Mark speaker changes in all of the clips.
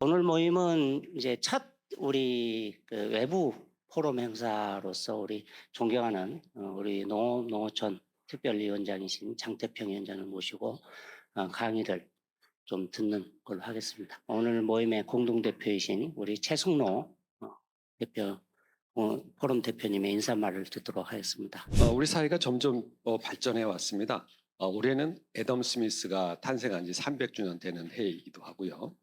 Speaker 1: 오늘 모임은 이제 첫 우리 그 외부 포럼 행사로서 우리 존경하는 우리 농어촌 특별위원장이신 장태평 위원장을 모시고 강의를 좀 듣는 걸로 하겠습니다. 오늘 모임의 공동대표이신 우리 최승로 대표, 포럼 대표님의 인사말을 듣도록 하겠습니다.
Speaker 2: 우리 사회가 점점 발전해 왔습니다. 올해는 애덤 스미스가 탄생한 지 300주년 되는 해이기도 하고요.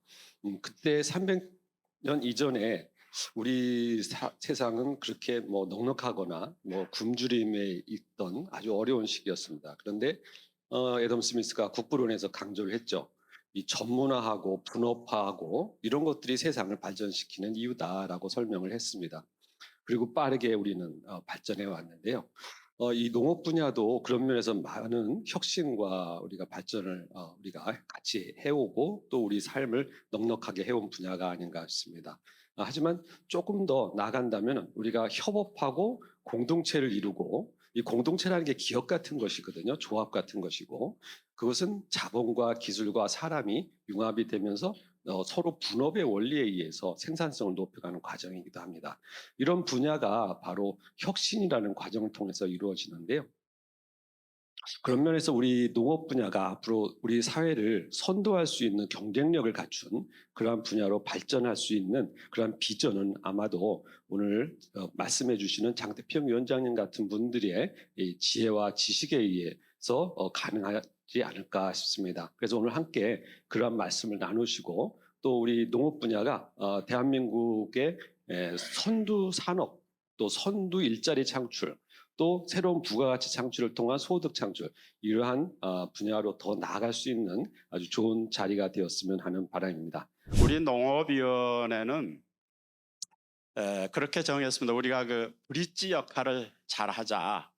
Speaker 2: 그때 300년 이전에 우리 세상은 그렇게 넉넉하거나 굶주림에 있던 아주 어려운 시기였습니다. 그런데 애덤 스미스가 국부론에서 강조를 했죠. 이 전문화하고 분업화하고 이런 것들이 세상을 발전시키는 이유다라고 설명을 했습니다. 그리고 빠르게 우리는 발전해 왔는데요. 이 농업 분야도 그런 면에서 많은 혁신과 우리가 발전을 우리가 같이 해오고 또 우리 삶을 넉넉하게 해온 분야가 아닌가 싶습니다. 하지만 조금 더 나아간다면 우리가 협업하고 공동체를 이루고, 이 공동체라는 게 기업 같은 것이거든요. 조합 같은 것이고, 그것은 자본과 기술과 사람이 융합이 되면서 서로 분업의 원리에 의해서 생산성을 높여가는 과정이기도 합니다. 이런 분야가 바로 혁신이라는 과정을 통해서 이루어지는데요. 그런 면에서 우리 농업 분야가 앞으로 우리 사회를 선도할 수 있는 경쟁력을 갖춘 그러한 분야로 발전할 수 있는 그러한 비전은 아마도 오늘 말씀해 주시는 장태평 위원장님 같은 분들의 이 지혜와 지식에 의해서 가능하지 않을까 싶습니다. 그래서 오늘 함께 그러한 말씀을 나누시고, 또 우리 농업 분야가 대한민국의 선두 산업, 또 선두 일자리 창출, 또 새로운 부가가치 창출을 통한 소득 창출, 이러한 분야로 더 나아갈 수 있는 아주 좋은 자리가 되었으면 하는 바람입니다.
Speaker 3: 우리 농업위원회는 그렇게 정했습니다. 우리가 그 브릿지 역할을 잘 하자.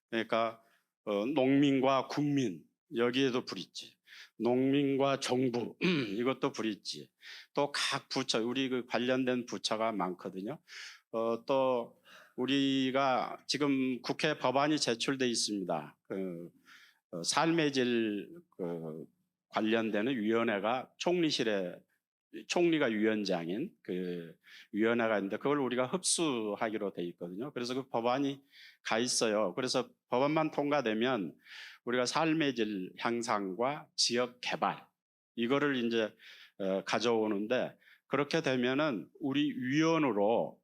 Speaker 3: 그러니까 농민과 국민, 여기에도 브릿지, 농민과 정부 이것도 브릿지, 또 각 부처, 우리 그 관련된 부처가 많거든요. 또 우리가 지금 국회 법안이 제출돼 있습니다. 삶의 질 관련되는 위원회가 총리가 위원장인 그 위원회가 있는데, 그걸 우리가 흡수하기로 돼 있거든요. 그래서 그 법안이 가 있어요. 그래서 법안만 통과되면 우리가 삶의 질 향상과 지역 개발, 이거를 이제 가져오는데, 그렇게 되면은 우리 위원으로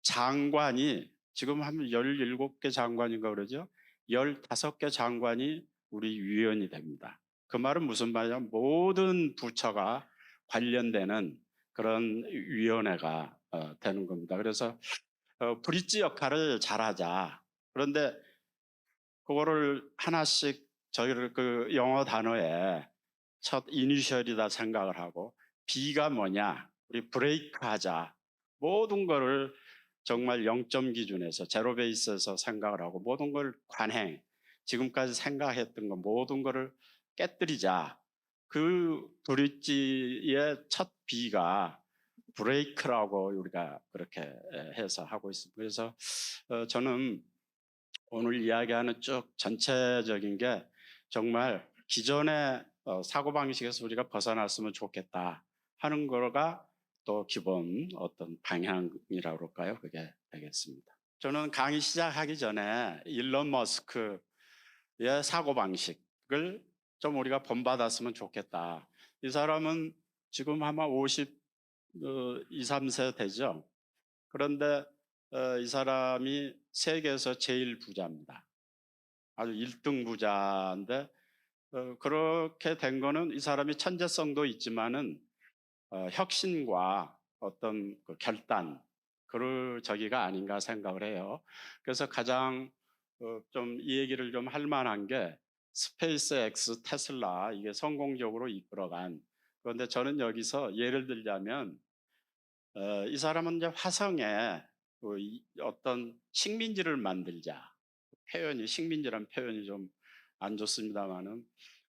Speaker 3: 장관이 지금 한 17개 장관인가 그러죠. 15개 장관이 우리 위원이 됩니다. 그 말은 무슨 말이냐면 모든 부처가 관련되는 그런 위원회가 되는 겁니다. 그래서 브릿지 역할을 잘하자. 그런데 그거를 하나씩 저희를 그 영어 단어에 첫 이니셜이다 생각을 하고, B가 뭐냐, 우리 브레이크 하자. 모든 거를 정말 0점 기준에서 제로 베이스에서 생각을 하고, 모든 걸 관행, 지금까지 생각했던 거 모든 거를 깨뜨리자. 그 브릿지의 첫 B가 브레이크라고 우리가 그렇게 해서 하고 있습니다. 그래서 저는 오늘 이야기하는 쭉 전체적인 게 정말 기존의 사고방식에서 우리가 벗어났으면 좋겠다 하는 거가 또 기본 어떤 방향이라고 그럴까요? 그게 되겠습니다. 저는 강의 시작하기 전에 일론 머스크의 사고방식을 좀 우리가 본받았으면 좋겠다. 이 사람은 지금 아마 52, 3세 되죠. 그런데 이 사람이 세계에서 제일 부자입니다. 아주 1등 부자인데, 그렇게 된 거는 이 사람이 천재성도 있지만은 혁신과 어떤 그 결단, 저기가 아닌가 생각을 해요. 그래서 가장 좀 이 얘기를 좀 할 만한 게 스페이스 X 테슬라, 이게 성공적으로 이끌어간. 그런데 저는 여기서 예를 들자면 이 사람은 이제 화성에 어떤 식민지를 만들자. 표현이, 식민지란 표현이 좀 안 좋습니다만은,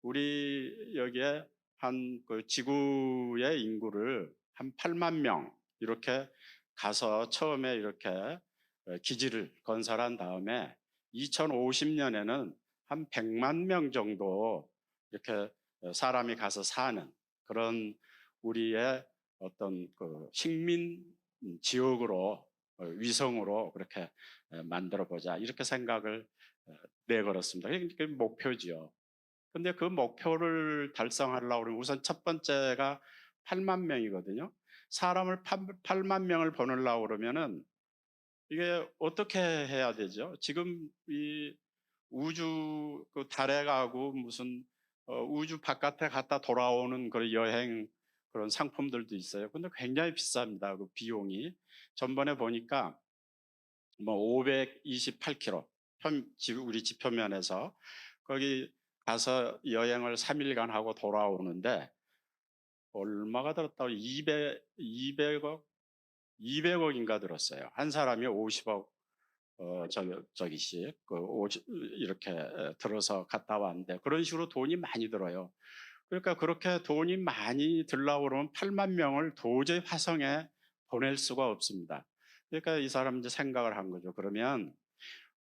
Speaker 3: 우리 여기에 한 그 지구의 인구를 한 8만 명 이렇게 가서 처음에 이렇게 기지를 건설한 다음에 2050년에는 한 100만 명 정도 이렇게 사람이 가서 사는 그런 우리의 어떤 그 식민 지역으로 위성으로 그렇게 만들어 보자 이렇게 생각을 내걸었습니다. 그게 목표지요. 근데 그 목표를 달성하려고 그러면 우선 첫 번째가 8만 명이거든요. 사람을 8만 명을 보내려고 그러면은 이게 어떻게 해야 되죠? 지금 이 우주 그 달에 가고 무슨 우주 바깥에 갔다 돌아오는 그런 여행 그런 상품들도 있어요. 근데 굉장히 비쌉니다. 그 비용이. 전번에 보니까 뭐 528km 우리 지표면에서 거기 가서 여행을 3일간 하고 돌아오는데 얼마가 들었다고 200억 200억인가 들었어요. 한 사람이 50억 저기씩 이렇게 들어서 갔다 왔는데 그런 식으로 돈이 많이 들어요. 그러니까 그렇게 돈이 많이 들려고 그러면 8만 명을 도저히 화성에 보낼 수가 없습니다. 그러니까 이 사람 이제 생각을 한 거죠. 그러면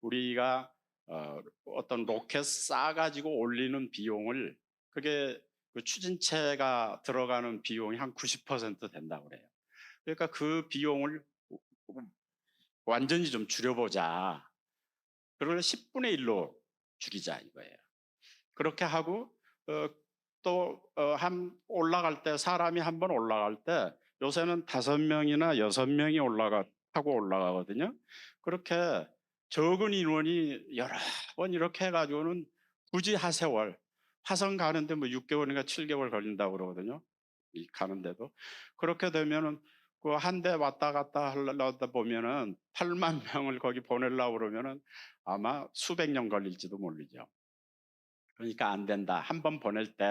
Speaker 3: 우리가 어떤 로켓 쏴가지고 올리는 비용을 그게 그 추진체가 들어가는 비용이 한 90% 된다고 그래요. 그러니까 그 비용을 완전히 좀 줄여보자. 그걸 10분의 1로 줄이자 이거예요. 그렇게 하고 또 한 올라갈 때 사람이 한 번 올라갈 때 요새는 5명이나 6명이 타고 올라가거든요. 그렇게 적은 인원이 여러 번 이렇게 해가지고는 굳이 하세월 화성 가는데 뭐 6개월인가 7개월 걸린다고 그러거든요. 가는데도 그렇게 되면은 그 한 대 왔다 갔다 하려다 보면은 8만 명을 거기 보내려고 그러면은 아마 수백 년 걸릴지도 모르죠. 그러니까 안 된다. 한 번 보낼 때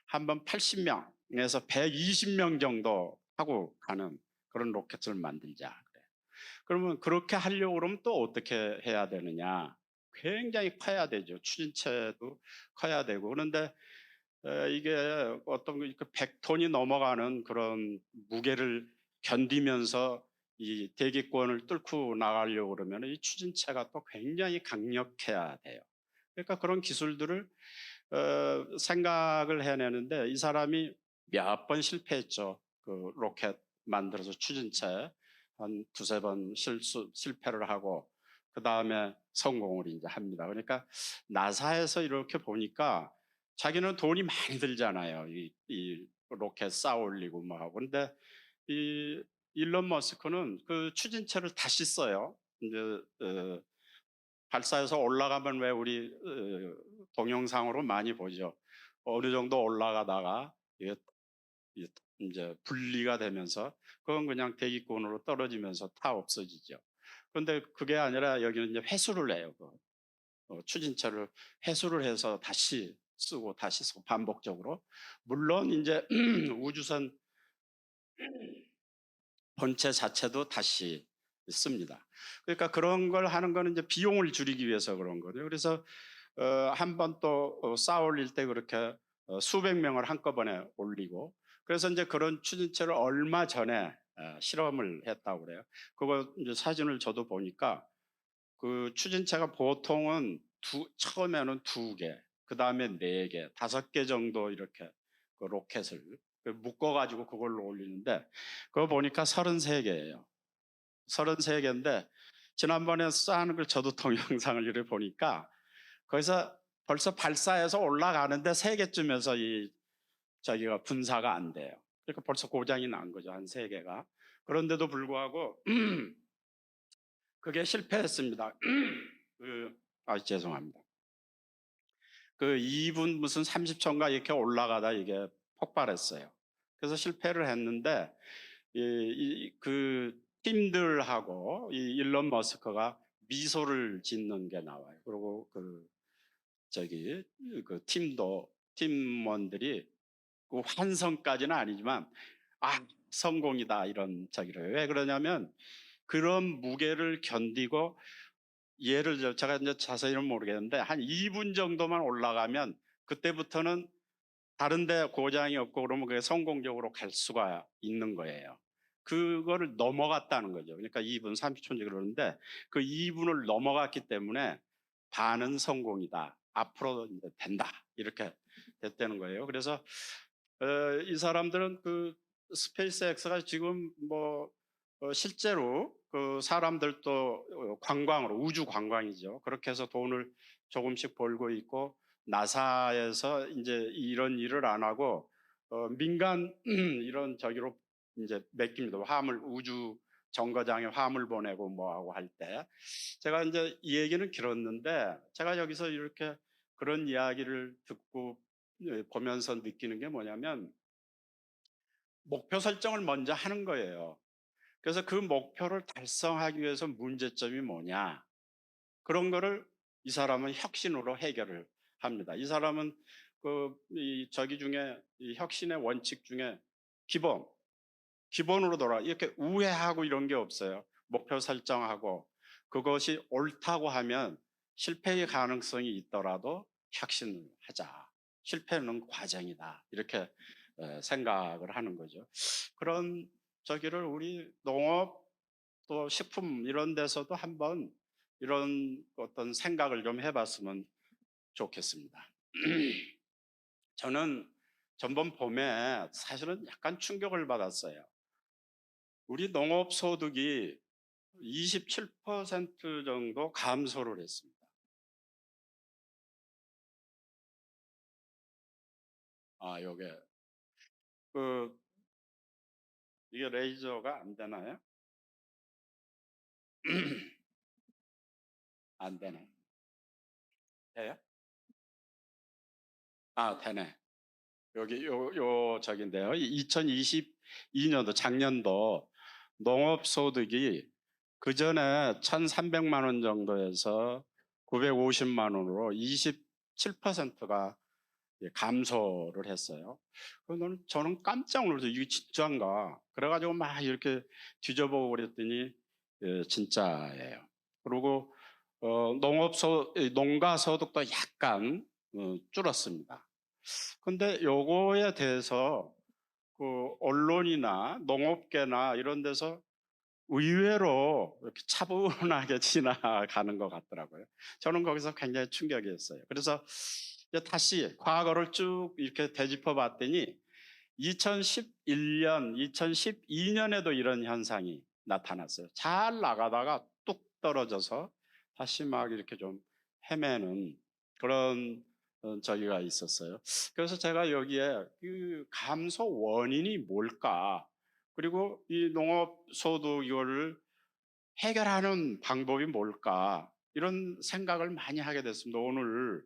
Speaker 3: 한 번 80명에서 120명 정도 타고 가는 그런 로켓을 만들자. 그래. 그러면 그렇게 하려고 그러면 또 어떻게 해야 되느냐? 굉장히 커야 되죠. 추진체도 커야 되고. 그런데 이게 어떤 100톤이 넘어가는 그런 무게를 견디면서 이 대기권을 뚫고 나가려고 그러면 이 추진체가 또 굉장히 강력해야 돼요. 그러니까 그런 기술들을 생각을 해내는데 이 사람이 몇 번 실패했죠. 그 로켓 만들어서 추진체 한 두세 번 실패를 하고 그 다음에 성공을 이제 합니다. 그러니까 나사에서 이렇게 보니까 자기는 돈이 많이 들잖아요. 이 로켓 쌓아 올리고 뭐 하고. 근데 이 일론 머스크는 그 추진체를 다시 써요. 이제 발사해서 올라가면 왜 우리 동영상으로 많이 보죠. 어느 정도 올라가다가 이게 이제 분리가 되면서 그건 그냥 대기권으로 떨어지면서 다 없어지죠. 그런데 그게 아니라 여기는 이제 회수를 해요. 추진체를 회수를 해서 다시 쓰고 다시 쓰고 반복적으로. 물론 이제 우주선 본체 자체도 다시 씁니다. 그러니까 그런 걸 하는 거는 이제 비용을 줄이기 위해서 그런 거예요. 그래서 한 번 또 쌓아 올릴 때 그렇게 수백 명을 한꺼번에 올리고 그래서 이제 그런 추진체를 얼마 전에 실험을 했다고 그래요. 그거 이제 사진을 저도 보니까 그 추진체가 보통은 처음에는 2개, 그 다음에 4개, 5개 정도 이렇게 그 로켓을 묶어가지고 그걸로 올리는데 그거 보니까 33개예요. 33개인데 지난번에 쌓는 걸 저도 동영상을 이렇게 보니까 거기서 벌써 발사해서 올라가는데 3개쯤에서 저기가 분사가 안 돼요. 그러니까 벌써 고장이 난 거죠. 한 3개가. 그런데도 불구하고 그게 실패했습니다. 죄송합니다. 그 2분 무슨 30초인가 이렇게 올라가다 이게 폭발했어요. 그래서 실패를 했는데 그 팀들하고 이 일론 머스크가 미소를 짓는 게 나와요. 그리고 그 팀원들이 그 환성까지는 아니지만 성공이다 이런 저기를 왜 그러냐면 그런 무게를 견디고 예를 들어 제가 이제 자세히는 모르겠는데 한 2분 정도만 올라가면 그때부터는 다른데 고장이 없고 그러면 그게 성공적으로 갈 수가 있는 거예요. 그거를 넘어갔다는 거죠. 그러니까 2분 30초인지 그러는데 그 2분을 넘어갔기 때문에 반은 성공이다. 앞으로 이제 된다. 이렇게 됐다는 거예요. 그래서 이 사람들은 그 스페이스X가 지금 뭐 실제로 그 사람들도 관광으로 우주 관광이죠. 그렇게 해서 돈을 조금씩 벌고 있고 나사에서 이제 이런 일을 안 하고 민간 이런 저기로 이제 맡깁니다. 화물 우주 정거장에 화물 보내고 뭐하고 할 때 제가 이제 이 얘기는 길었는데 제가 여기서 이렇게 그런 이야기를 듣고 보면서 느끼는 게 뭐냐면 목표 설정을 먼저 하는 거예요. 그래서 그 목표를 달성하기 위해서 문제점이 뭐냐 그런 거를 이 사람은 혁신으로 해결을 합니다. 이 사람은 저기 중에 이 혁신의 원칙 중에 기본으로 돌아 이렇게 우회하고 이런 게 없어요. 목표 설정하고 그것이 옳다고 하면 실패의 가능성이 있더라도 혁신을 하자. 실패는 과정이다. 이렇게 생각을 하는 거죠. 그런 저기를 우리 농업 또 식품 이런 데서도 한번 이런 어떤 생각을 좀 해봤으면 좋겠습니다. 저는 전번 봄에 사실은 약간 충격을 받았어요. 우리 농업 소득이 27% 정도 감소를 했습니다. 요게 이게 레이저가 안 되나요? 안 되네. 돼요? 되네. 여기 요 저긴데요. 2022년도 작년도 농업 소득이 그 전에 1,300만 원 정도에서 950만 원으로 27%가 감소를 했어요. 저는 깜짝 놀랐어요. 이게 진짜인가? 그래가지고 막 이렇게 뒤져보고 그랬더니 진짜예요. 그리고 농가 소득도 약간 줄었습니다. 근데 요거에 대해서 그 언론이나 농업계나 이런 데서 의외로 이렇게 차분하게 지나가는 것 같더라고요. 저는 거기서 굉장히 충격이었어요. 그래서 이제 다시 과거를 쭉 이렇게 되짚어 봤더니 2011년, 2012년에도 이런 현상이 나타났어요. 잘 나가다가 뚝 떨어져서 다시 막 이렇게 좀 헤매는 그런 저기가 있었어요. 그래서 제가 여기에 그 감소 원인이 뭘까? 그리고 이 농업 소득 이거를 해결하는 방법이 뭘까? 이런 생각을 많이 하게 됐습니다. 오늘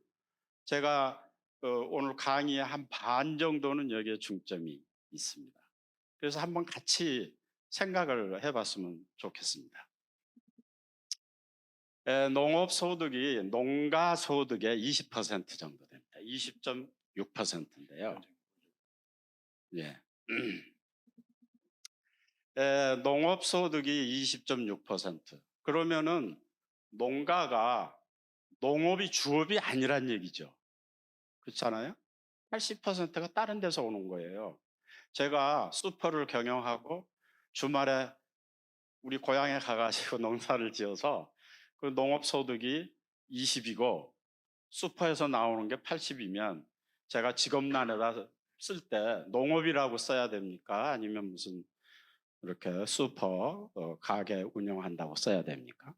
Speaker 3: 제가 오늘 강의의 한 반 정도는 여기에 중점이 있습니다. 그래서 한번 같이 생각을 해봤으면 좋겠습니다. 농업 소득이 농가 소득의 20% 정도 됩니다. 20.6%인데요. 예. 농업 소득이 20.6%. 그러면은 농가가 농업이 주업이 아니란 얘기죠. 그렇잖아요? 80%가 다른 데서 오는 거예요. 제가 슈퍼를 경영하고 주말에 우리 고향에 가가지고 농사를 지어서 그 농업 소득이 20이고 슈퍼에서 나오는 게 80이면 제가 직업란에다 쓸 때 농업이라고 써야 됩니까? 아니면 무슨 이렇게 슈퍼 가게 운영한다고 써야 됩니까?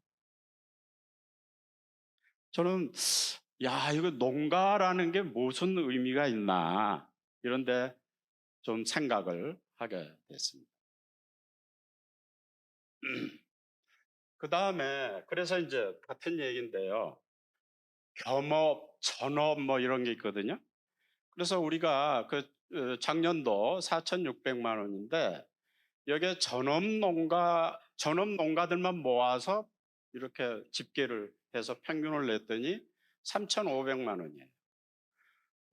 Speaker 3: 저는 이거 농가라는 게 무슨 의미가 있나 이런데 좀 생각을 하게 됐습니다. 그 다음에 그래서 이제 같은 얘기인데요. 겸업, 전업 뭐 이런 게 있거든요. 그래서 우리가 작년도 4,600만 원인데 여기에 전업 농가들만 모아서 이렇게 집계를 해서 평균을 냈더니 3,500만 원이에요.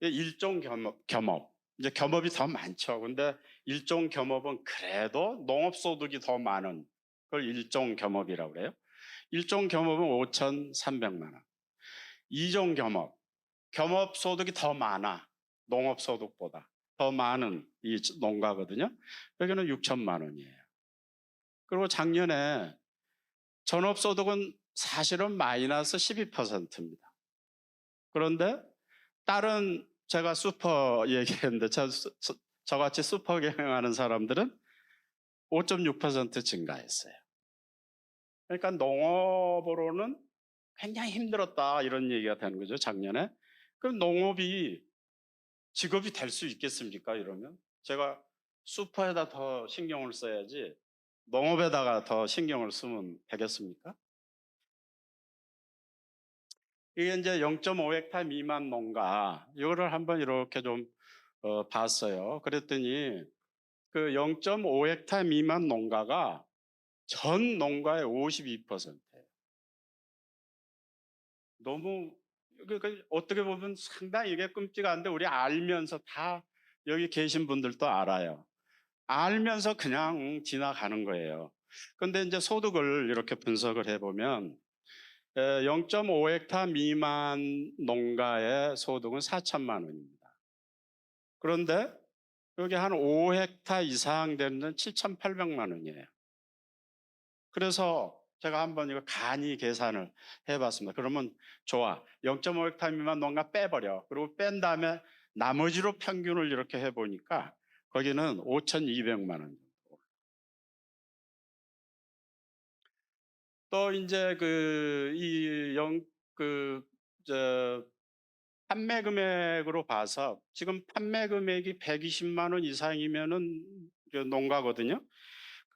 Speaker 3: 일종 겸업. 이제 겸업이 더 많죠. 근데 일종 겸업은 그래도 농업소득이 더 많은 그걸 일종 겸업이라고 그래요. 일종 겸업은 5,300만 원. 이종 겸업소득이 더 많아. 농업소득보다 더 많은 이 농가거든요. 여기는 6천만 원이에요. 그리고 작년에 전업소득은 사실은 마이너스 12%입니다. 그런데 다른 제가 슈퍼 얘기했는데 저같이 슈퍼 경영하는 사람들은 5.6% 증가했어요. 그러니까 농업으로는 굉장히 힘들었다 이런 얘기가 되는 거죠, 작년에. 그럼 농업이 직업이 될 수 있겠습니까? 이러면 제가 슈퍼에다 더 신경을 써야지 농업에다가 더 신경을 쓰면 되겠습니까? 이게 이제 0.5헥타 미만 농가 이거를 한번 이렇게 좀 봤어요. 그랬더니 그 0.5헥타 미만 농가가 전 농가의 52%예요. 너무 그러니까 어떻게 보면 상당히 이게 끔찍한데 우리 알면서 다 여기 계신 분들도 알아요. 알면서 그냥 지나가는 거예요. 근데 이제 소득을 이렇게 분석을 해보면 0.5헥타 미만 농가의 소득은 4천만 원입니다. 그런데 여기 한 5헥타 이상 되는 데는 7,800만 원이에요. 그래서 제가 한번 이거 간이 계산을 해봤습니다. 그러면 좋아. 0.5헥타 미만 농가 빼버려. 그리고 뺀 다음에 나머지로 평균을 이렇게 해보니까 거기는 5,200만 원. 또 이제 판매 금액으로 봐서 지금 판매 금액이 120만 원 이상이면은 농가거든요.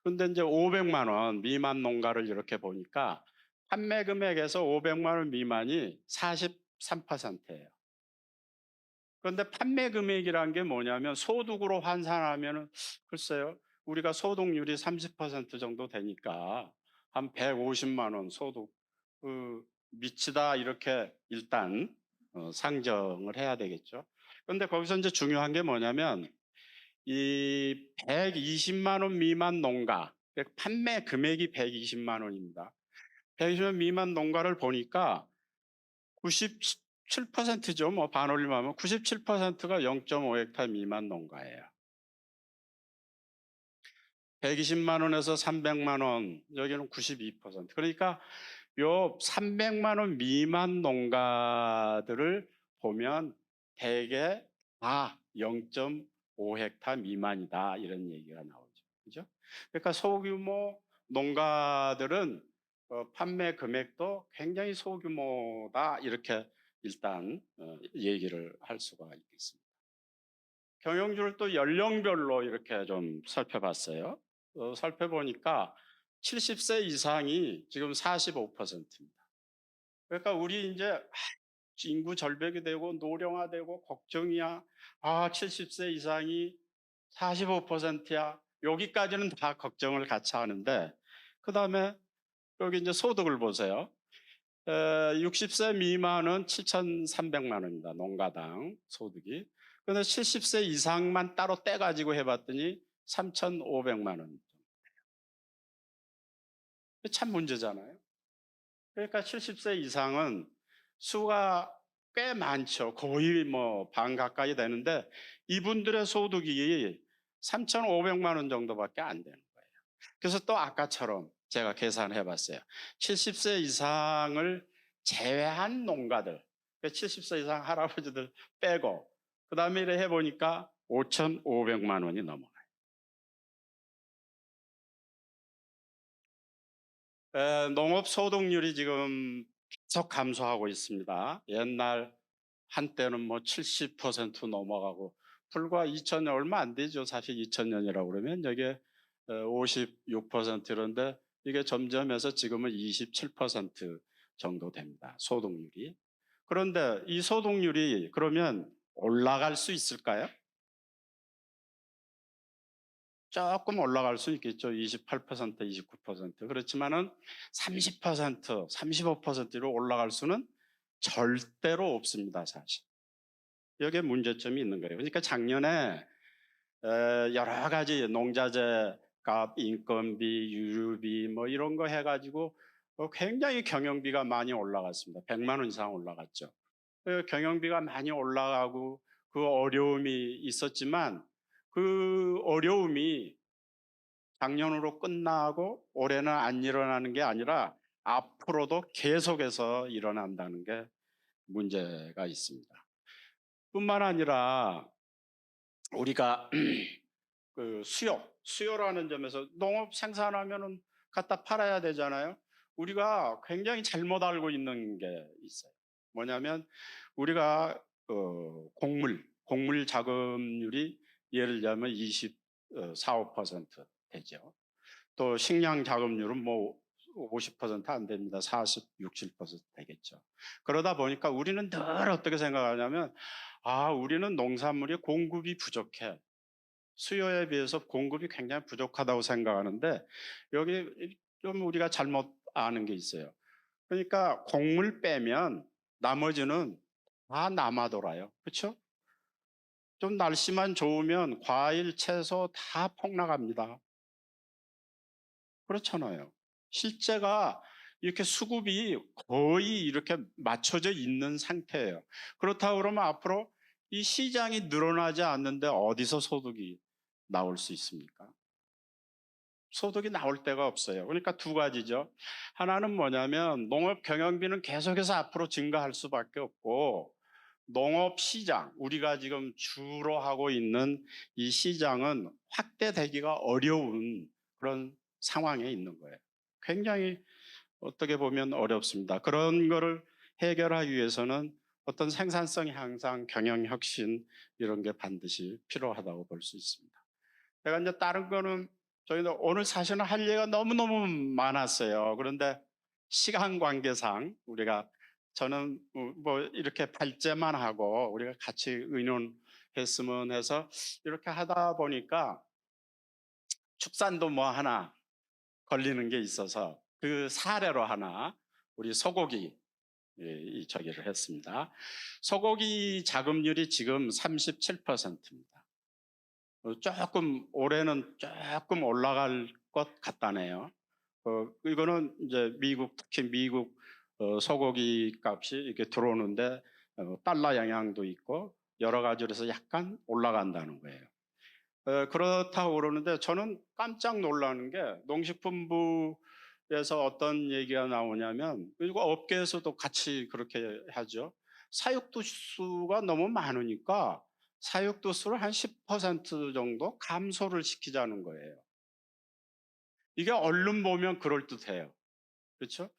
Speaker 3: 근데 이제 500만 원 미만 농가를 이렇게 보니까 판매 금액에서 500만 원 미만이 43%예요. 그런데 판매 금액이란 게 뭐냐면 소득으로 환산하면은 글쎄요. 우리가 소득률이 30% 정도 되니까 한 150만 원 소득 미치다 이렇게 일단 상정을 해야 되겠죠. 그런데 거기서 이제 중요한 게 뭐냐면 이 120만 원 미만 농가 판매 금액이 120만 원입니다. 120만 원 미만 농가를 보니까 97%죠. 뭐 반올림하면 97%가 0.5헥타 미만 농가예요. 120만 원에서 300만 원, 여기는 92%. 그러니까 요 300만 원 미만 농가들을 보면 대개 다 0.5헥타 미만이다 이런 얘기가 나오죠. 그죠? 그러니까 소규모 농가들은 판매 금액도 굉장히 소규모다 이렇게 일단 얘기를 할 수가 있겠습니다. 경영주를 또 연령별로 이렇게 좀 살펴봤어요. 살펴보니까 70세 이상이 지금 45%입니다. 그러니까 우리 이제 인구 절벽이 되고 노령화되고 걱정이야. 70세 이상이 45%야. 여기까지는 다 걱정을 같이 하는데 그다음에 여기 이제 소득을 보세요. 60세 미만은 7,300만 원입니다. 농가당 소득이. 그런데 70세 이상만 따로 떼가지고 해봤더니 3,500만 원. 참 문제잖아요. 그러니까 70세 이상은 수가 꽤 많죠. 거의 뭐 반 가까이 되는데 이분들의 소득이 3,500만 원 정도밖에 안 되는 거예요. 그래서 또 아까처럼 제가 계산해 봤어요. 70세 이상을 제외한 농가들, 70세 이상 할아버지들 빼고 그 다음에 이래 해보니까 5,500만 원이 넘어가요. 농업 소득률이 지금 계속 감소하고 있습니다. 옛날 한때는 뭐 70% 넘어가고 불과 2000년 얼마 안 되죠. 사실 2000년이라고 그러면 이게 56%인데 이게 점점 해서 지금은 27% 정도 됩니다. 소득률이. 그런데 이 소득률이 그러면 올라갈 수 있을까요? 조금 올라갈 수 있겠죠. 28%, 29%. 그렇지만은 30%, 35%로 올라갈 수는 절대로 없습니다, 사실. 여기에 문제점이 있는 거예요. 그러니까 작년에 여러 가지 농자재 값, 인건비, 유류비 뭐 이런 거 해가지고 굉장히 경영비가 많이 올라갔습니다. 100만 원 이상 올라갔죠. 경영비가 많이 올라가고 그 어려움이 있었지만 그 어려움이 작년으로 끝나고 올해는 안 일어나는 게 아니라 앞으로도 계속해서 일어난다는 게 문제가 있습니다. 뿐만 아니라 우리가 그 수요라는 점에서 농업 생산하면은 갖다 팔아야 되잖아요. 우리가 굉장히 잘못 알고 있는 게 있어요. 뭐냐면 우리가 곡물 자급률이 예를 들면 24, 5% 되죠. 또 식량 자급률은 뭐 50%안 됩니다. 40, 60% 되겠죠. 그러다 보니까 우리는 늘 어떻게 생각하냐면 우리는 농산물이 공급이 부족해. 수요에 비해서 공급이 굉장히 부족하다고 생각하는데 여기 좀 우리가 잘못 아는 게 있어요. 그러니까 곡물 빼면 나머지는 다 남아 돌아요. 그렇죠? 좀 날씨만 좋으면 과일, 채소 다 폭락합니다. 그렇잖아요. 실제가 이렇게 수급이 거의 이렇게 맞춰져 있는 상태예요. 그렇다고 그러면 앞으로 이 시장이 늘어나지 않는데 어디서 소득이 나올 수 있습니까? 소득이 나올 데가 없어요. 그러니까 두 가지죠. 하나는 뭐냐면 농업 경영비는 계속해서 앞으로 증가할 수밖에 없고 농업 시장, 우리가 지금 주로 하고 있는 이 시장은 확대되기가 어려운 그런 상황에 있는 거예요. 굉장히 어떻게 보면 어렵습니다. 그런 거를 해결하기 위해서는 어떤 생산성 향상, 경영 혁신 이런 게 반드시 필요하다고 볼 수 있습니다. 제가 이제 다른 거는 저희는 오늘 사실은 할 얘기가 너무너무 많았어요. 그런데 시간 관계상 저는 뭐 이렇게 발제만 하고 우리가 같이 의논했으면 해서 이렇게 하다 보니까 축산도 뭐 하나 걸리는 게 있어서 그 사례로 하나 우리 소고기 저기를 했습니다. 소고기 자급률이 지금 37%입니다. 조금 올해는 조금 올라갈 것 같다네요. 이거는 이제 특히 미국 소고기 값이 이렇게 들어오는데 달러 영향도 있고 여러 가지로 해서 약간 올라간다는 거예요. 그렇다고 그러는데 저는 깜짝 놀라는 게 농식품부에서 어떤 얘기가 나오냐면 그리고 업계에서도 같이 그렇게 하죠. 사육도수가 너무 많으니까 사육도수를 한 10% 정도 감소를 시키자는 거예요. 이게 얼른 보면 그럴듯해요. 그렇죠?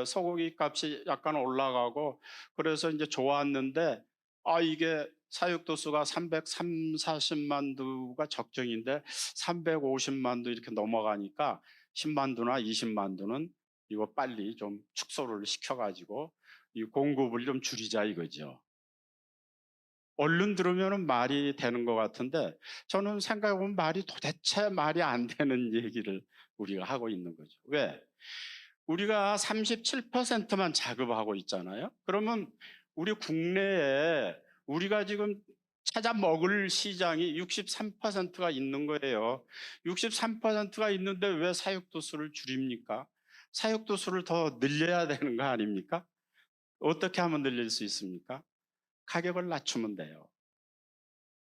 Speaker 3: 소고기 값이 약간 올라가고 그래서 이제 좋았는데 이게 사육도수가 340만 두가 적정인데 350만 두 이렇게 넘어가니까 10만 두나 20만 두는 이거 빨리 좀 축소를 시켜가지고 이 공급을 좀 줄이자 이거죠. 얼른 들으면 말이 되는 것 같은데 저는 생각해보면 도대체 말이 안 되는 얘기를 우리가 하고 있는 거죠. 왜? 우리가 37%만 자급하고 있잖아요. 그러면 우리 국내에 우리가 지금 찾아 먹을 시장이 63%가 있는 거예요. 63%가 있는데 왜 사육도수를 줄입니까? 사육도수를 더 늘려야 되는 거 아닙니까? 어떻게 하면 늘릴 수 있습니까? 가격을 낮추면 돼요.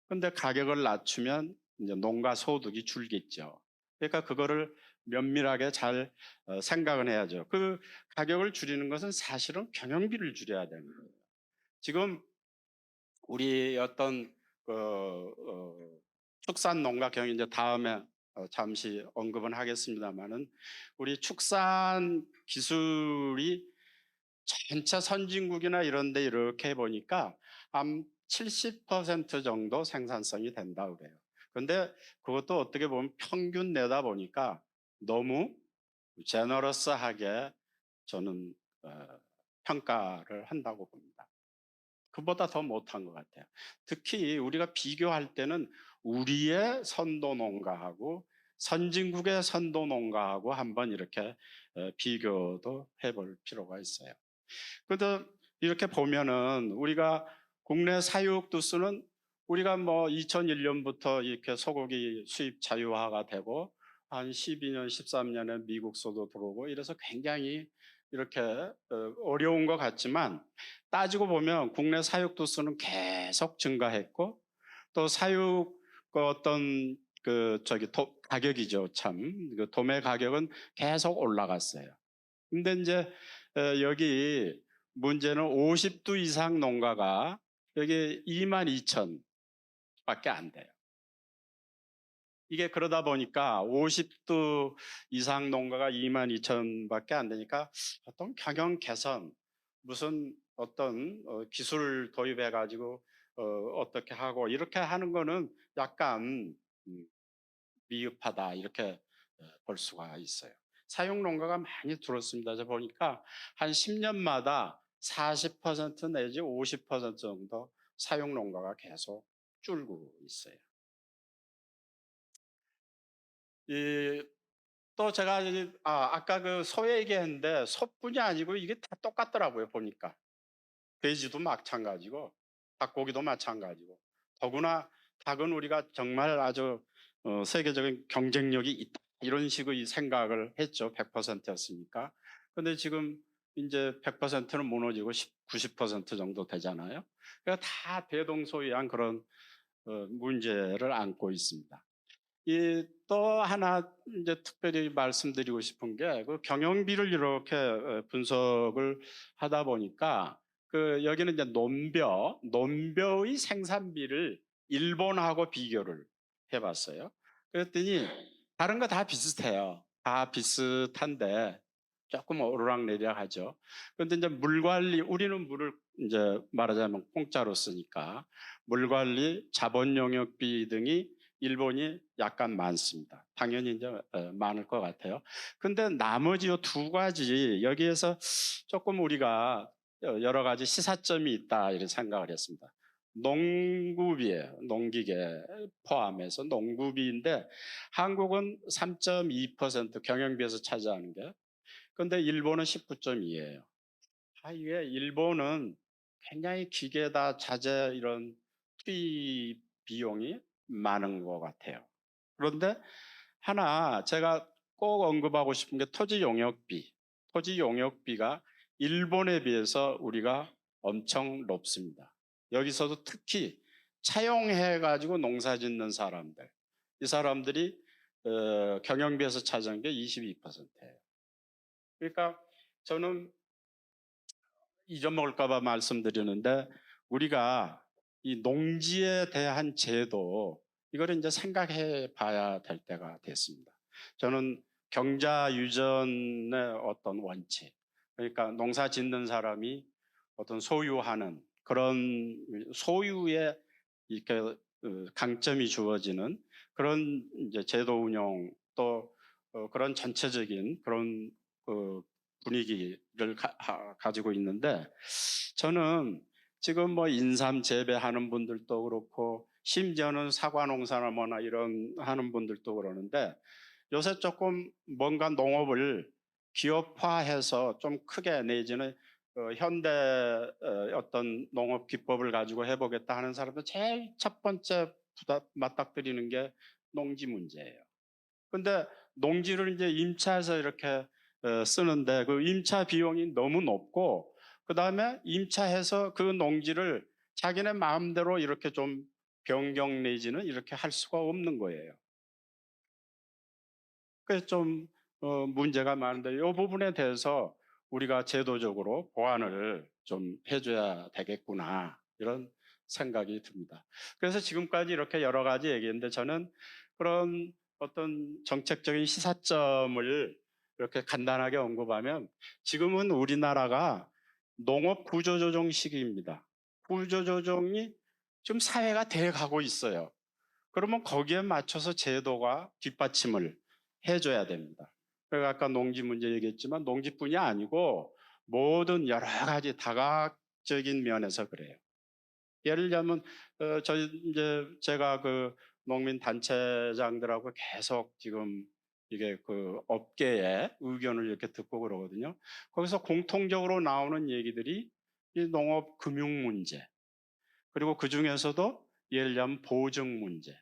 Speaker 3: 근데 가격을 낮추면 이제 농가 소득이 줄겠죠. 그러니까 그거를 면밀하게 잘 생각을 해야죠. 그 가격을 줄이는 것은 사실은 경영비를 줄여야 되는 거예요. 지금 우리 어떤 축산 농가 경영 이제 다음에 잠시 언급은 하겠습니다만은 우리 축산 기술이 전체 선진국이나 이런 데 이렇게 해보니까 한 70% 정도 생산성이 된다 그래요. 그런데 그것도 어떻게 보면 평균 내다 보니까 너무 제너러스하게 저는 평가를 한다고 봅니다. 그보다 더 못한 것 같아요. 특히 우리가 비교할 때는 우리의 선도 농가하고 선진국의 선도 농가하고 한번 이렇게 비교도 해볼 필요가 있어요. 그래도 이렇게 보면은 우리가 국내 사육 두수는 우리가 뭐 2001년부터 이렇게 소고기 수입 자유화가 되고 한 12년, 13년에 미국서도 들어오고 이래서 굉장히 이렇게 어려운 것 같지만 따지고 보면 국내 사육 두수는 계속 증가했고 또 사육 어떤 가격이죠. 참 그 도매 가격은 계속 올라갔어요. 근데 이제 여기 문제는 50두 이상 농가가 여기 22,000밖에 안 돼요. 이게 그러다 보니까 50도 이상 농가가 22,000밖에 안 되니까 어떤 경영 개선, 무슨 어떤 기술 도입해 가지고 어떻게 하고 이렇게 하는 거는 약간 음, 미흡하다 이렇게 볼 수가 있어요. 사육 농가가 많이 줄었습니다. 저 보니까 한 10년마다 40% 내지 50% 정도 사육 농가가 계속 줄고 있어요. 이 또 제가 아까 그 소 얘기했는데 소뿐이 아니고 이게 다 똑같더라고요 보니까. 돼지도 마찬가지고 닭고기도 마찬가지고 더구나 닭은 우리가 정말 아주 세계적인 경쟁력이 있다 이런 식의 생각을 했죠. 100%였으니까. 근데 지금 이제 100%는 무너지고 90% 정도 되잖아요. 그러니까 다 대동소이한 그런 문제를 안고 있습니다. 이 또 하나 이제 특별히 말씀드리고 싶은 게 그 경영비를 이렇게 분석을 하다 보니까 그 여기는 이제 논벼의 생산비를 일본하고 비교를 해봤어요. 그랬더니 다른 거 다 비슷해요. 다 비슷한데 조금 오르락내리락하죠. 그런데 이제 물 관리 우리는 물을 이제 말하자면 공짜로 쓰니까 물 관리, 자본 용역비 등이 일본이 약간 많습니다. 당연히 이제 많을 것 같아요. 근데 나머지 요 두 가지 여기에서 조금 우리가 여러 가지 시사점이 있다 이런 생각을 했습니다. 농구비예요. 농기계 포함해서 농구비인데 한국은 3.2% 경영비에서 차지하는 게 근데 일본은 19.2예요. 이게 일본은 굉장히 기계다 자재 이런 투입 비용이 많은 것 같아요. 그런데 하나 제가 꼭 언급하고 싶은 게 토지 용역비. 토지 용역비가 일본에 비해서 우리가 엄청 높습니다. 여기서도 특히 차용해 가지고 농사 짓는 사람들. 이 사람들이 경영비에서 차지한 게 22%예요. 그러니까 저는 잊어먹을까 봐 말씀드리는데 우리가 이 농지에 대한 제도 이거를 이제 생각해 봐야 될 때가 됐습니다. 저는 경자 유전의 어떤 원칙 그러니까 농사 짓는 사람이 어떤 소유하는 그런 소유에 이렇게 강점이 주어지는 그런 이제 제도 운영 또 그런 전체적인 그런 분위기를 가지고 있는데 저는 지금 뭐 인삼 재배하는 분들도 그렇고 심지어는 사과 농사나 뭐나 이런 하는 분들도 그러는데 요새 조금 뭔가 농업을 기업화해서 좀 크게 내지는 현대 어떤 농업 기법을 가지고 해보겠다 하는 사람들 제일 첫 번째 맞닥뜨리는 게 농지 문제예요. 근데 농지를 이제 임차해서 이렇게 쓰는데 그 임차 비용이 너무 높고 그다음에 임차해서 그 농지를 자기네 마음대로 이렇게 좀 변경 내지는 이렇게 할 수가 없는 거예요. 그래서 좀 문제가 많은데 이 부분에 대해서 우리가 제도적으로 보완을 좀 해줘야 되겠구나 이런 생각이 듭니다. 그래서 지금까지 이렇게 여러 가지 얘기했는데 저는 그런 어떤 정책적인 시사점을 이렇게 간단하게 언급하면 지금은 우리나라가 농업 구조조정 시기입니다. 구조조정이 지금 사회가 돼 가고 있어요. 그러면 거기에 맞춰서 제도가 뒷받침을 해줘야 됩니다. 그러니까 아까 농지 문제 얘기했지만 농지뿐이 아니고 모든 여러 가지 다각적인 면에서 그래요. 예를 들면 저희 이제 제가 그 농민 단체장들하고 계속 지금 이게 그 업계의 의견을 이렇게 듣고 그러거든요. 거기서 공통적으로 나오는 얘기들이 이 농업 금융 문제 그리고 그 중에서도 예를 들면 보증 문제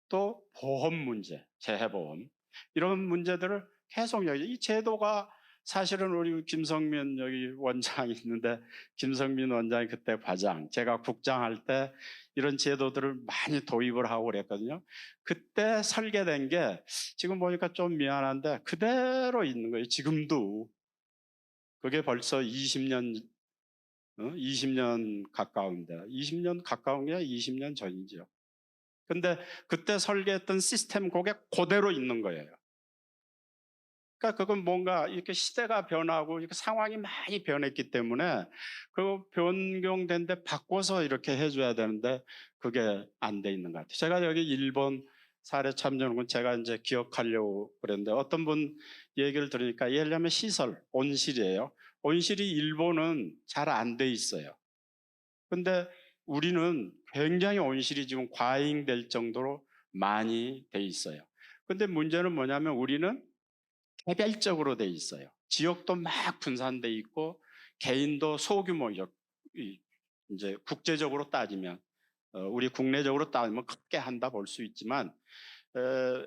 Speaker 3: 또 보험 문제, 재해보험 이런 문제들을 계속 이 제도가 사실은 우리 김성민 여기 원장이 있는데 김성민 원장이 그때 과장, 제가 국장할 때 이런 제도들을 많이 도입을 하고 그랬거든요. 그때 설계된 게 지금 보니까 좀 미안한데 그대로 있는 거예요. 지금도 그게 벌써 20년 20년 가까운데 20년 가까운 게 20년 전이죠. 근데 그때 설계했던 시스템 그게 그대로 있는 거예요. 그러니까 그건 뭔가 이렇게 시대가 변하고 이렇게 상황이 많이 변했기 때문에 그 변경된 데 바꿔서 이렇게 해줘야 되는데 그게 안 돼 있는 것 같아요. 제가 여기 일본 사례 참여는 제가 이제 기억하려고 그랬는데 어떤 분 얘기를 들으니까 예를 들면 시설, 온실이에요. 온실이 일본은 잘 안 돼 있어요. 근데 우리는 굉장히 온실이 지금 과잉될 정도로 많이 돼 있어요. 근데 문제는 뭐냐면 우리는 개별적으로 돼 있어요. 지역도 막 분산돼 있고 개인도 소규모적 이제 국제적으로 따지면 우리 국내적으로 따지면 크게 한다 볼 수 있지만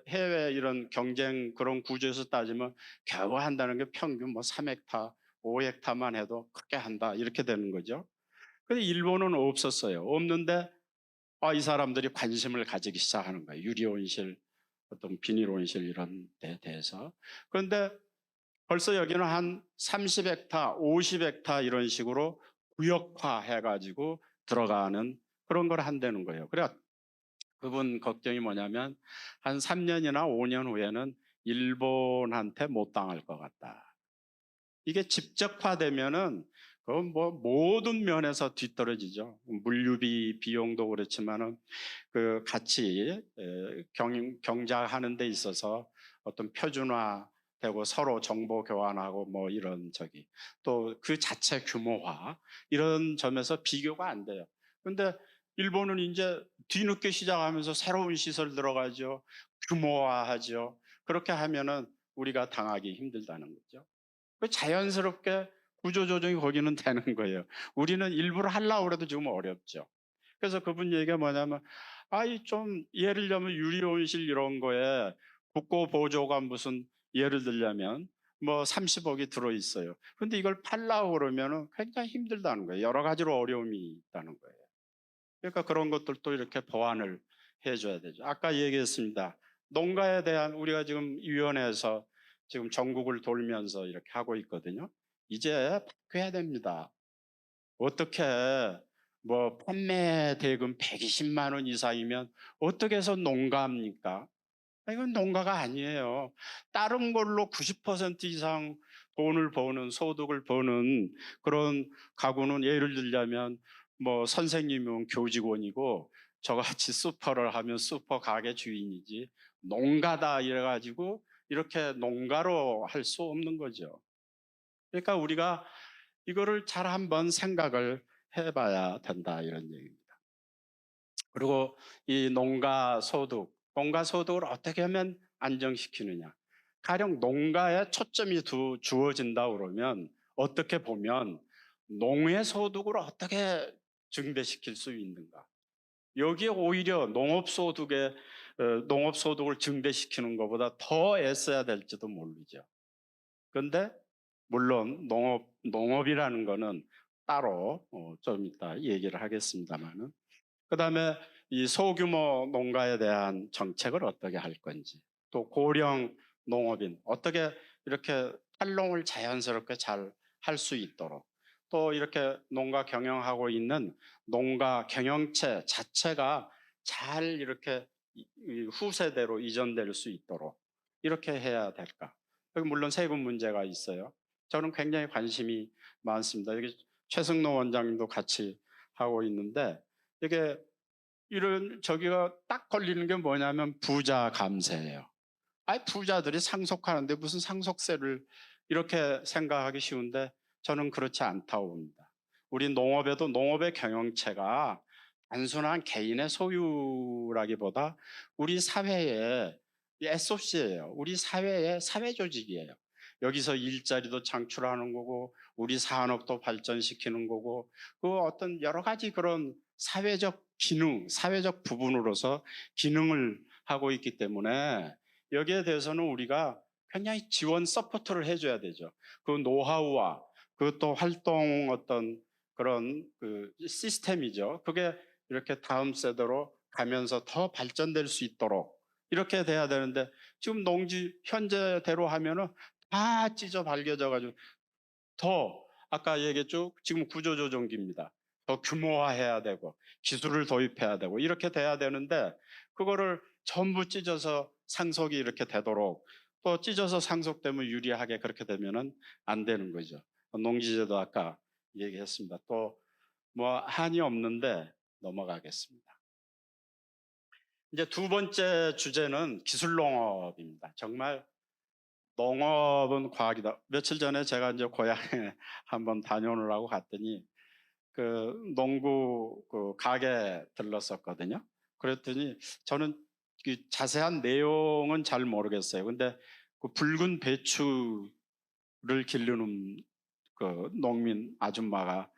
Speaker 3: 해외 이런 경쟁 그런 구조에서 따지면 겨우 한다는 게 평균 뭐 3헥타, 5헥타만 해도 크게 한다 이렇게 되는 거죠. 근데 일본은 없었어요. 없는데 이 사람들이 관심을 가지기 시작하는 거예요. 유리온실, 어떤 비닐온실 이런 데 대해서. 그런데 벌써 여기는 한 30헥타, 50헥타 이런 식으로 구역화 해가지고 들어가는 그런 걸 한다는 거예요. 그래 그분 걱정이 뭐냐면 한 3년이나 5년 후에는 일본한테 못 당할 것 같다. 이게 직접화되면은 그건 뭐 모든 면에서 뒤떨어지죠. 물류비 비용도 그렇지만은 그 같이 경작하는 데 있어서 어떤 표준화되고 서로 정보 교환하고 뭐 이런 또 그 자체 규모화 이런 점에서 비교가 안 돼요. 근데 일본은 이제 뒤늦게 시작하면서 새로운 시설 들어가죠. 규모화하죠. 그렇게 하면은 우리가 당하기 힘들다는 거죠. 자연스럽게 구조조정이 거기는 되는 거예요. 우리는 일부러 하려고 해도 지금 어렵죠. 그래서 그분 얘기가 뭐냐면 좀 예를 들면 유리온실 이런 거에 국고 보조가 무슨 예를 들자면 뭐 30억이 들어있어요. 근데 이걸 팔려고 그러면은 굉장히 힘들다는 거예요. 여러 가지로 어려움이 있다는 거예요. 그러니까 그런 것들도 이렇게 보완을 해줘야 되죠. 아까 얘기했습니다. 농가에 대한 우리가 지금 위원회에서 지금 전국을 돌면서 이렇게 하고 있거든요. 이제 바뀌어야 됩니다. 어떻게 뭐 판매 대금 120만 원 이상이면 어떻게 해서 농가입니까? 이건 농가가 아니에요. 다른 걸로 90% 이상 돈을 버는 소득을 버는 그런 가구는 예를 들자면 뭐 선생님은 교직원이고 저같이 슈퍼를 하면 슈퍼 가게 주인이지 농가다 이래가지고 이렇게 농가로 할 수 없는 거죠. 그러니까 우리가 이거를 잘 한번 생각을 해봐야 된다 이런 얘기입니다. 그리고 이 농가 소득을 어떻게 하면 안정시키느냐. 가령 농가에 초점이 주어진다 그러면 어떻게 보면 농의 소득을 어떻게 증대시킬 수 있는가. 여기에 오히려 농업소득을 증대시키는 것보다 더 애써야 될지도 모르죠. 그런데 물론 농업이라는 거는 따로 좀 이따 얘기를 하겠습니다만은 그다음에 이 소규모 농가에 대한 정책을 어떻게 할 건지 또 고령 농업인 어떻게 이렇게 활동을 자연스럽게 잘 할 수 있도록 또 이렇게 농가 경영하고 있는 농가 경영체 자체가 잘 이렇게 후세대로 이전될 수 있도록 이렇게 해야 될까. 여기 물론 세금 문제가 있어요. 저는 굉장히 관심이 많습니다. 여기 최승로 원장님도 같이 하고 있는데 이게 저기가 딱 걸리는 게 뭐냐면 부자 감세예요. 부자들이 상속하는데 무슨 상속세를 이렇게 생각하기 쉬운데 저는 그렇지 않다고 봅니다. 우리 농업에도 농업의 경영체가 단순한 개인의 소유라기보다 우리 사회의 SOC예요. 우리 사회의 사회조직이에요. 여기서 일자리도 창출하는 거고 우리 산업도 발전시키는 거고 그 어떤 여러 가지 그런 사회적 기능, 사회적 부분으로서 기능을 하고 있기 때문에 여기에 대해서는 우리가 굉장히 지원 서포트를 해줘야 되죠. 그 노하우와 그또 활동 어떤 그런 그 시스템이죠. 그게 이렇게 다음 세대로 가면서 더 발전될 수 있도록 이렇게 돼야 되는데 지금 농지 현재대로 하면은 다 찢어 발겨져 가지고 더 아까 얘기했죠. 지금 구조조정기입니다. 더 규모화해야 되고 기술을 도입해야 되고 이렇게 돼야 되는데 그거를 전부 찢어서 상속이 이렇게 되도록 또 찢어서 상속되면 유리하게 그렇게 되면은 안 되는 거죠. 농지제도 아까 얘기했습니다. 또 뭐 한이 없는데 넘어가겠습니다. 이제 두 번째 주제는 기술 농업입니다. 정말 농업은 과학이다. 며칠 전에 제가 이제 고향에 한번 다녀오느라고 갔더니 그 농구 그 가게 들렀었거든요. 그랬더니 저는 그 자세한 내용은 잘 모르겠어요. 근데 그 붉은 배추를 기르는 그 농민 아줌마가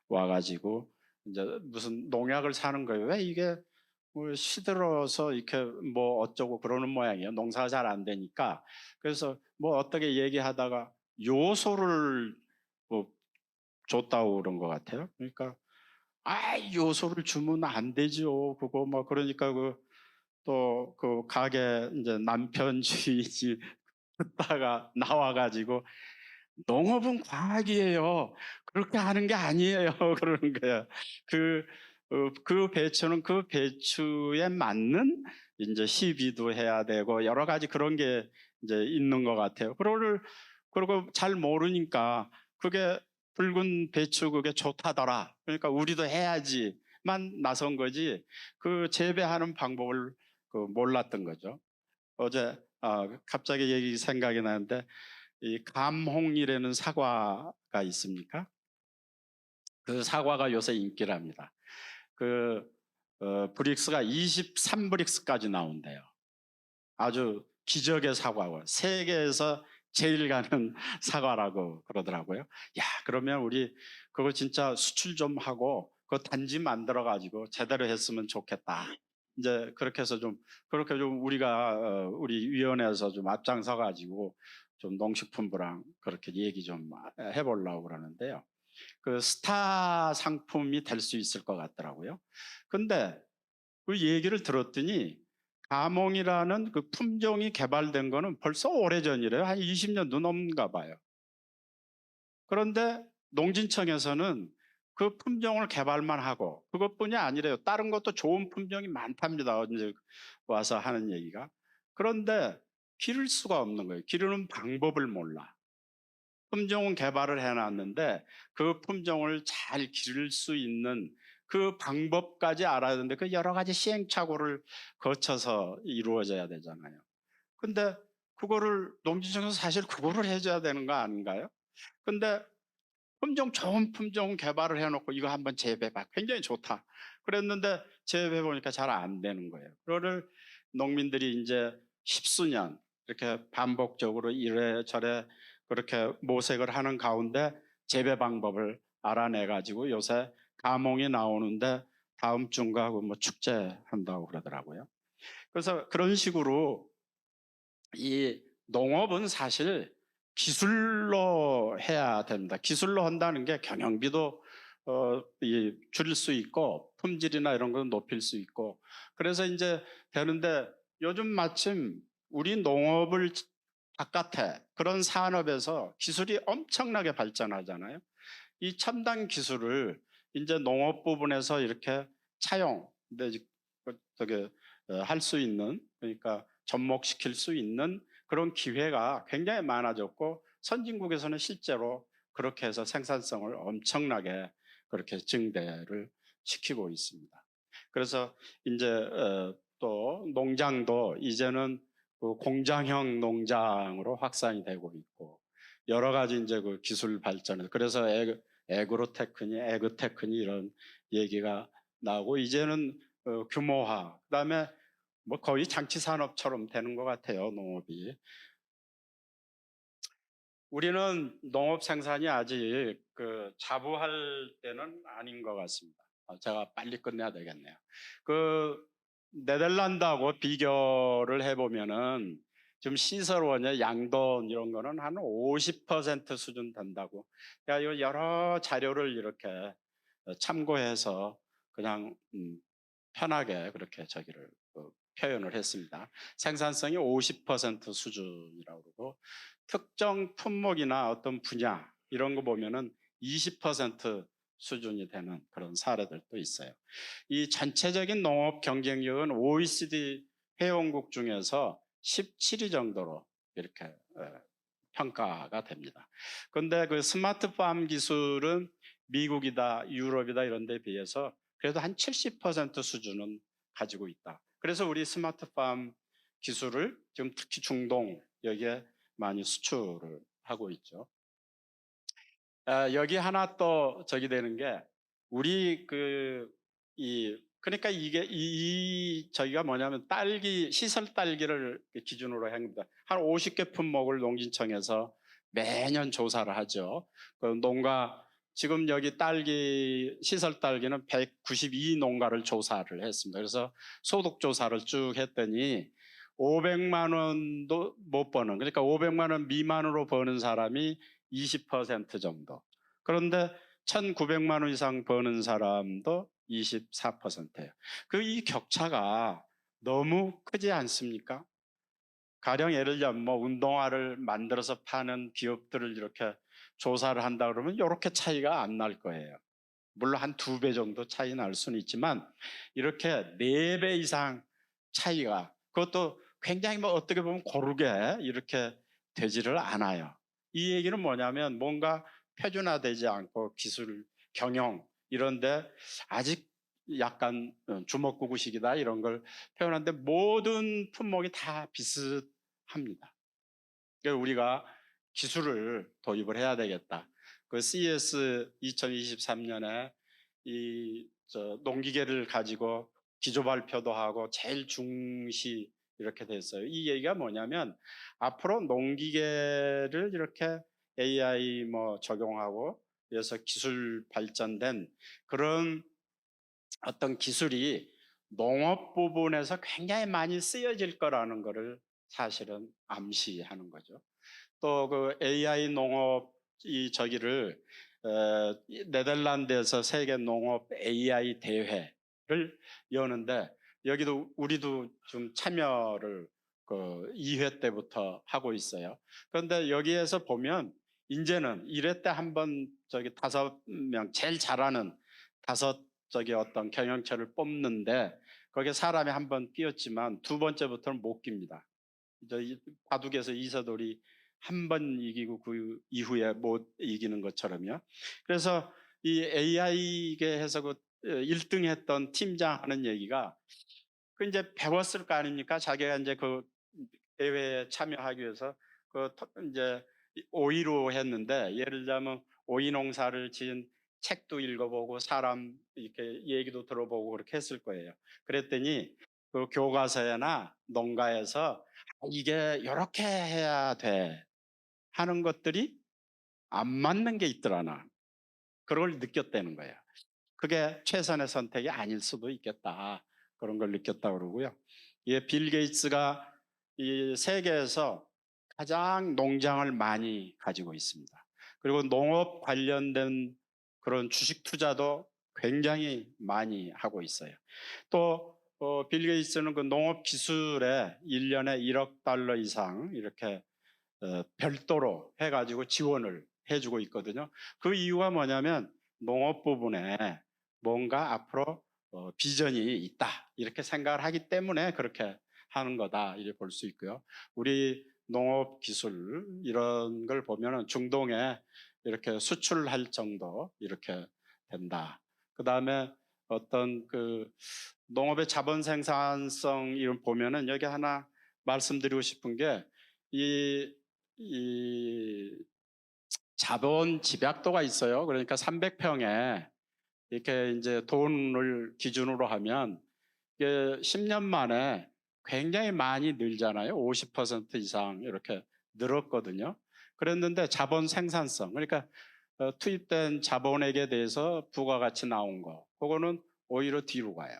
Speaker 3: 와가지고 이제 무슨 농약을 사는 거예요. 왜 이게 뭐 시들어서 이렇게 뭐 어쩌고 그러는 모양이에요. 농사가 잘 안 되니까. 그래서 뭐 어떻게 얘기하다가 요소를 뭐 줬다고 그런 것 같아요. 그러니까 요소를 주면 안 되죠. 그거 뭐 그러니까 그 또 그 가게 이제 남편 주인이 듣다가 나와가지고 농업은 과학이에요. 그렇게 하는 게 아니에요. 그러는 거야. 그, 그 배추는 그 배추에 맞는 이제 시비도 해야 되고 여러 가지 그런 게 이제 있는 것 같아요. 그리고 잘 모르니까 그게 붉은 배추 그게 좋다더라. 그러니까 우리도 해야지만 나선 거지 그 재배하는 방법을 그 몰랐던 거죠. 어제 갑자기 얘기 생각이 나는데 이 감홍이라는 사과가 있습니까? 그 사과가 요새 인기랍니다. 그 브릭스가 23브릭스까지 나온대요. 아주 기적의 사과고 세계에서 제일 가는 사과라고 그러더라고요. 야, 그러면 우리 그거 진짜 수출 좀 하고 그 단지 만들어 가지고 제대로 했으면 좋겠다. 이제 그렇게 해서 그렇게 좀 우리가 우리 위원회에서 좀 앞장서 가지고 좀 농식품부랑 그렇게 얘기 좀 해보려고 그러는데요. 그 스타 상품이 될 수 있을 것 같더라고요. 근데 그 얘기를 들었더니 가몽이라는 그 품종이 개발된 거는 벌써 오래전이래요. 한 20년도 넘는가 봐요. 그런데 농진청에서는 그 품종을 개발만 하고 그것뿐이 아니래요. 다른 것도 좋은 품종이 많답니다. 이제 와서 하는 얘기가. 그런데 기를 수가 없는 거예요. 기르는 방법을 몰라. 품종은 개발을 해놨는데 그 품종을 잘 기를 수 있는 그 방법까지 알아야 되는데 그 여러 가지 시행착오를 거쳐서 이루어져야 되잖아요. 근데 그거를 농지청에서 사실 그거를 해줘야 되는 거 아닌가요? 근데 좋은 품종 개발을 해놓고 이거 한번 재배해봐. 굉장히 좋다. 그랬는데 재배해보니까 잘 안 되는 거예요. 그거를 농민들이 이제 십수년 이렇게 반복적으로 이래저래 그렇게 모색을 하는 가운데 재배 방법을 알아내가지고 요새 가몽이 나오는데 다음 주인가 뭐 축제한다고 그러더라고요. 그래서 그런 식으로 이 농업은 사실 기술로 해야 됩니다. 기술로 한다는 게 경영비도 줄일 수 있고 품질이나 이런 건 높일 수 있고 그래서 이제 되는데 요즘 마침 우리 농업을 바깥에 그런 산업에서 기술이 엄청나게 발전하잖아요. 이 첨단 기술을 이제 농업 부분에서 이렇게 차용, 할 수 있는 그러니까 접목시킬 수 있는 그런 기회가 굉장히 많아졌고 선진국에서는 실제로 그렇게 해서 생산성을 엄청나게 그렇게 증대를 시키고 있습니다. 그래서 이제 또 농장도 이제는 그 공장형 농장으로 확산이 되고 있고 여러 가지 이제 그 기술 발전을 그래서 에그로테크니 이런 얘기가 나오고 이제는 규모화 그다음에 뭐 거의 장치 산업처럼 되는 것 같아요 농업이. 우리는 농업 생산이 아직 그 자부할 때는 아닌 것 같습니다. 제가 빨리 끝내야 되겠네요. 그 네덜란드하고 비교를 해보면은 좀 시설원의 양돈 이런 거는 한 50% 수준 된다고. 그러니까 여러 자료를 이렇게 참고해서 그냥 편하게 그렇게 저기를 표현을 했습니다. 생산성이 50% 수준이라고 그러고 특정 품목이나 어떤 분야 이런 거 보면은 20% 수준이 되는 그런 사례들도 있어요. 이 전체적인 농업 경쟁력은 OECD 회원국 중에서 17위 정도로 이렇게 평가가 됩니다. 그런데 그 스마트팜 기술은 미국이다, 유럽이다 이런 데 비해서 그래도 한 70% 수준은 가지고 있다. 그래서 우리 스마트팜 기술을 지금 특히 중동 여기에 많이 수출을 하고 있죠. 여기 하나 또 저기 되는 게 우리 그러니까 이게 저희가 뭐냐면 딸기 시설 딸기를 기준으로 한 겁니다. 한 50개 품목을 농진청에서 매년 조사를 하죠. 그 농가 지금 여기 딸기 시설 딸기는 192 농가를 조사를 했습니다. 그래서 소득 조사를 쭉 했더니 500만 원도 못 버는, 그러니까 500만 원 미만으로 버는 사람이 20% 정도. 그런데 1,900만 원 이상 버는 사람도 24%예요. 이 격차가 너무 크지 않습니까? 가령 예를 들면 뭐 운동화를 만들어서 파는 기업들을 이렇게 조사를 한다 그러면 이렇게 차이가 안 날 거예요. 물론 한 2배 정도 차이 날 수는 있지만 이렇게 4배 이상 차이가, 그것도 굉장히 뭐 어떻게 보면 고르게 이렇게 되지를 않아요. 이 얘기는 뭐냐면 뭔가 표준화되지 않고 기술, 경영 이런데 아직 약간 주먹구구식이다 이런 걸 표현하는데 모든 품목이 다 비슷합니다. 그러니까 우리가 기술을 도입을 해야 되겠다. 그 CES 2023년에 농기계를 가지고 기조 발표도 하고 제일 중시 이렇게 됐어요. 이 얘기가 뭐냐면 앞으로 농기계를 이렇게 AI 뭐 적용하고 그래서 기술 발전된 그런 어떤 기술이 농업 부분에서 굉장히 많이 쓰여질 거라는 것을 사실은 암시하는 거죠. 또 그 AI 농업 네덜란드에서 세계 농업 AI 대회를 여는데 여기도 우리도 좀 참여를 2회 때부터 하고 있어요. 그런데 여기에서 보면 이제는 1회 때 한번 5명 제일 잘하는 5 어떤 경영처를 뽑는데 거기에 사람이 한번 끼었지만 2번째부터는 못 낍니다. 바둑에서 이서돌이 한 번 이기고 그 이후에 못 이기는 것처럼요. 그래서 이 AI계에서 1등 했던 팀장 하는 얘기가 이제 배웠을 거 아닙니까? 자기가 이제 그 대회에 참여하기 위해서 이제 오이로 했는데 예를 들자면 오이 농사를 지은 책도 읽어보고 사람 이렇게 얘기도 들어보고 그렇게 했을 거예요. 그랬더니 그 교과서나 농가에서 이게 이렇게 해야 돼 하는 것들이 안 맞는 게 있더라나 그걸 느꼈다는 거예요. 그게 최선의 선택이 아닐 수도 있겠다 그런 걸 느꼈다 그러고요. 빌 게이츠가 이 세계에서 가장 농장을 많이 가지고 있습니다. 그리고 농업 관련된 그런 주식 투자도 굉장히 많이 하고 있어요. 또 빌 게이츠는 그 농업 기술에 1년에 1억 달러 이상 이렇게 별도로 해가지고 지원을 해주고 있거든요. 그 이유가 뭐냐면 농업 부분에 뭔가 앞으로 비전이 있다 이렇게 생각을 하기 때문에 그렇게 하는 거다 이렇게 볼 수 있고요. 우리 농업 기술 이런 걸 보면은 중동에 이렇게 수출할 정도 이렇게 된다. 그 다음에 어떤 농업의 자본 생산성 이런 보면은 여기 하나 말씀드리고 싶은 게 이 자본 집약도가 있어요. 그러니까 300평에 이렇게 이제 돈을 기준으로 하면 이게 10년 만에 굉장히 많이 늘잖아요. 50% 이상 이렇게 늘었거든요. 그랬는데 자본 생산성, 그러니까 투입된 자본액에 대해서 부가가치 나온 거, 그거는 오히려 뒤로 가요.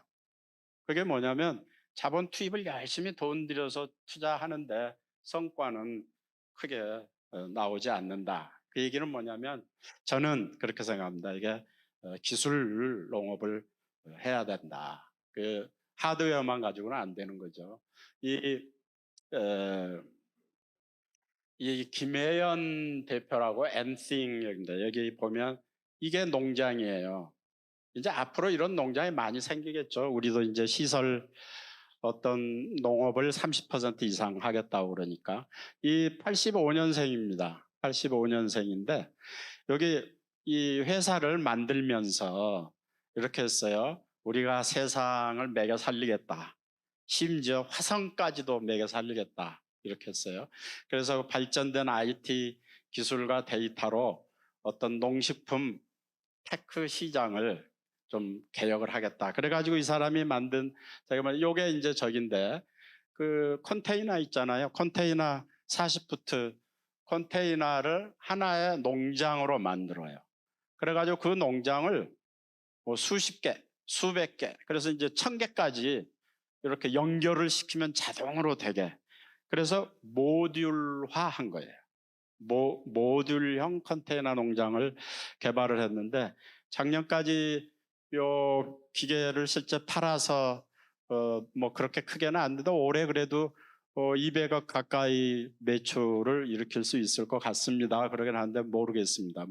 Speaker 3: 그게 뭐냐면 자본 투입을 열심히 돈 들여서 투자하는데 성과는 크게 나오지 않는다. 그 얘기는 뭐냐면 저는 그렇게 생각합니다. 이게 기술 농업을 해야 된다. 그 하드웨어만 가지고는 안 되는 거죠. 이 김혜연 대표라고 엔싱입니다. 여기 보면 이게 농장이에요. 이제 앞으로 이런 농장이 많이 생기겠죠. 우리도 이제 시설 어떤 농업을 30% 이상 하겠다고 그러니까. 이 85년생입니다. 85년생인데 여기 이 회사를 만들면서 이렇게 했어요. 우리가 세상을 먹여 살리겠다. 심지어 화성까지도 먹여 살리겠다. 이렇게 했어요. 그래서 발전된 IT 기술과 데이터로 어떤 농식품 테크 시장을 좀 개혁을 하겠다. 그래가지고 이 사람이 만든, 제가 말 요게 이제 저긴데, 그 컨테이너 있잖아요. 컨테이너 40푸트 컨테이너를 하나의 농장으로 만들어요. 그래가지고 그 농장을 뭐 수십 개, 수백 개, 그래서 이제 1000개까지 이렇게 연결을 시키면 자동으로 되게. 그래서 모듈화한 거예요. 모듈형 컨테이너 농장을 개발을 했는데 작년까지 요 기계를 실제 팔아서 뭐 그렇게 크게는 안 돼도 올해 그래도 200억 가까이 매출을 일으킬 수 있을 것 같습니다. 그러긴 하는데 모르겠습니다.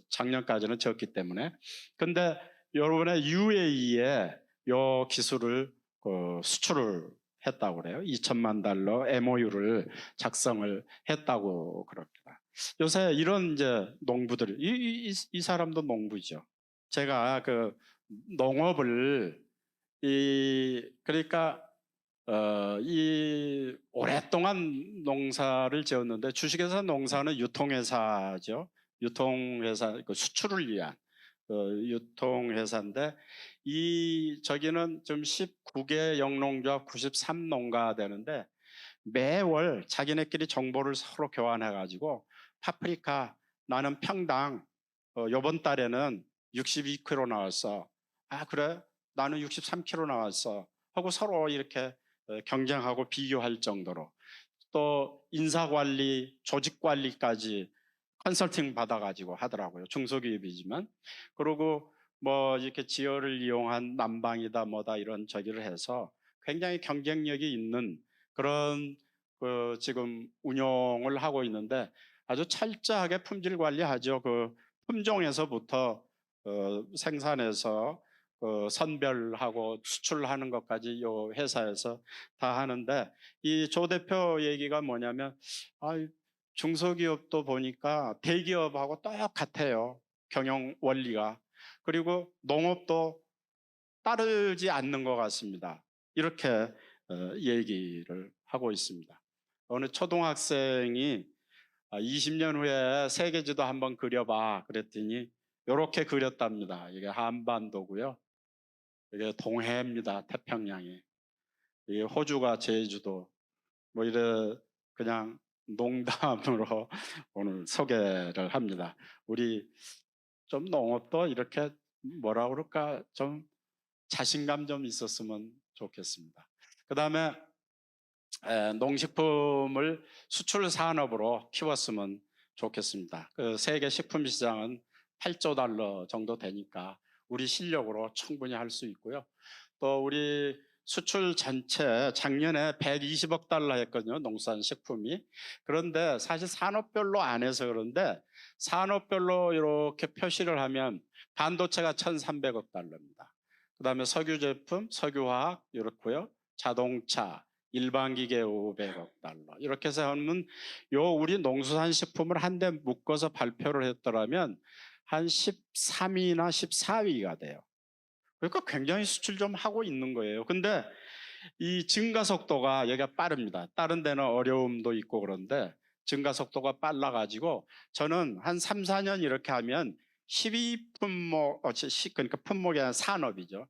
Speaker 3: 작년까지는 적기 때문에. 근데 여러분의 UAE에 요 기술을 수출을 했다고 그래요. 2천만 달러 MOU를 작성을 했다고 그럽니다. 요새 이런 이제 농부들, 이 사람도 농부죠. 제가 그 농업을 그러니까 이 오랫동안 농사를 지었는데 주식회사 농사는 유통회사죠. 유통회사 수출을 위한 유통회사인데 저기는 좀 19개 영농조합 93농가 되는데 매월 자기네끼리 정보를 서로 교환해가지고 파프리카 나는 평당 요번 달에는 62kg 나왔어. 아 그래? 나는 63kg 나왔어. 하고 서로 이렇게 경쟁하고 비교할 정도로 또 인사관리, 조직관리까지 컨설팅 받아가지고 하더라고요. 중소기업이지만. 그리고 뭐 이렇게 지열을 이용한 난방이다 뭐다 이런 저기를 해서 굉장히 경쟁력이 있는 그런 지금 운영을 하고 있는데 아주 철저하게 품질 관리하죠. 그 품종에서부터 생산해서 선별하고 수출하는 것까지 이 회사에서 다 하는데 이 조 대표 얘기가 뭐냐면 중소기업도 보니까 대기업하고 똑같아요. 경영 원리가. 그리고 농업도 따르지 않는 것 같습니다. 이렇게 얘기를 하고 있습니다. 어느 초등학생이 20년 후에 세계지도 한번 그려봐 그랬더니 이렇게 그렸답니다. 이게 한반도고요. 이게 동해입니다. 태평양이. 이게 호주가 제주도. 뭐 이래 그냥 농담으로 오늘 소개를 합니다. 우리 좀 농업도 이렇게 뭐라 그럴까 좀 자신감 좀 있었으면 좋겠습니다. 그 다음에 농식품을 수출 산업으로 키웠으면 좋겠습니다. 그 세계 식품 시장은 8조 달러 정도 되니까 우리 실력으로 충분히 할 수 있고요. 또 우리 수출 전체 작년에 120억 달러 했거든요. 농산식품이. 그런데 사실 산업별로 안 해서 그런데 산업별로 이렇게 표시를 하면 반도체가 1,300억 달러입니다. 그 다음에 석유 제품, 석유화학 이렇고요. 자동차, 일반기계 500억 달러. 이렇게 해서 하면 우리 농수산식품을 한 대 묶어서 발표를 했더라면 한 13위나 14위가 돼요. 그러니까 굉장히 수출 좀 하고 있는 거예요. 근데 이 증가 속도가 여기가 빠릅니다. 다른 데는 어려움도 있고 그런데 증가 속도가 빨라가지고 저는 한 3, 4년 이렇게 하면 12품목, 그러니까 품목이 아니라 산업이죠.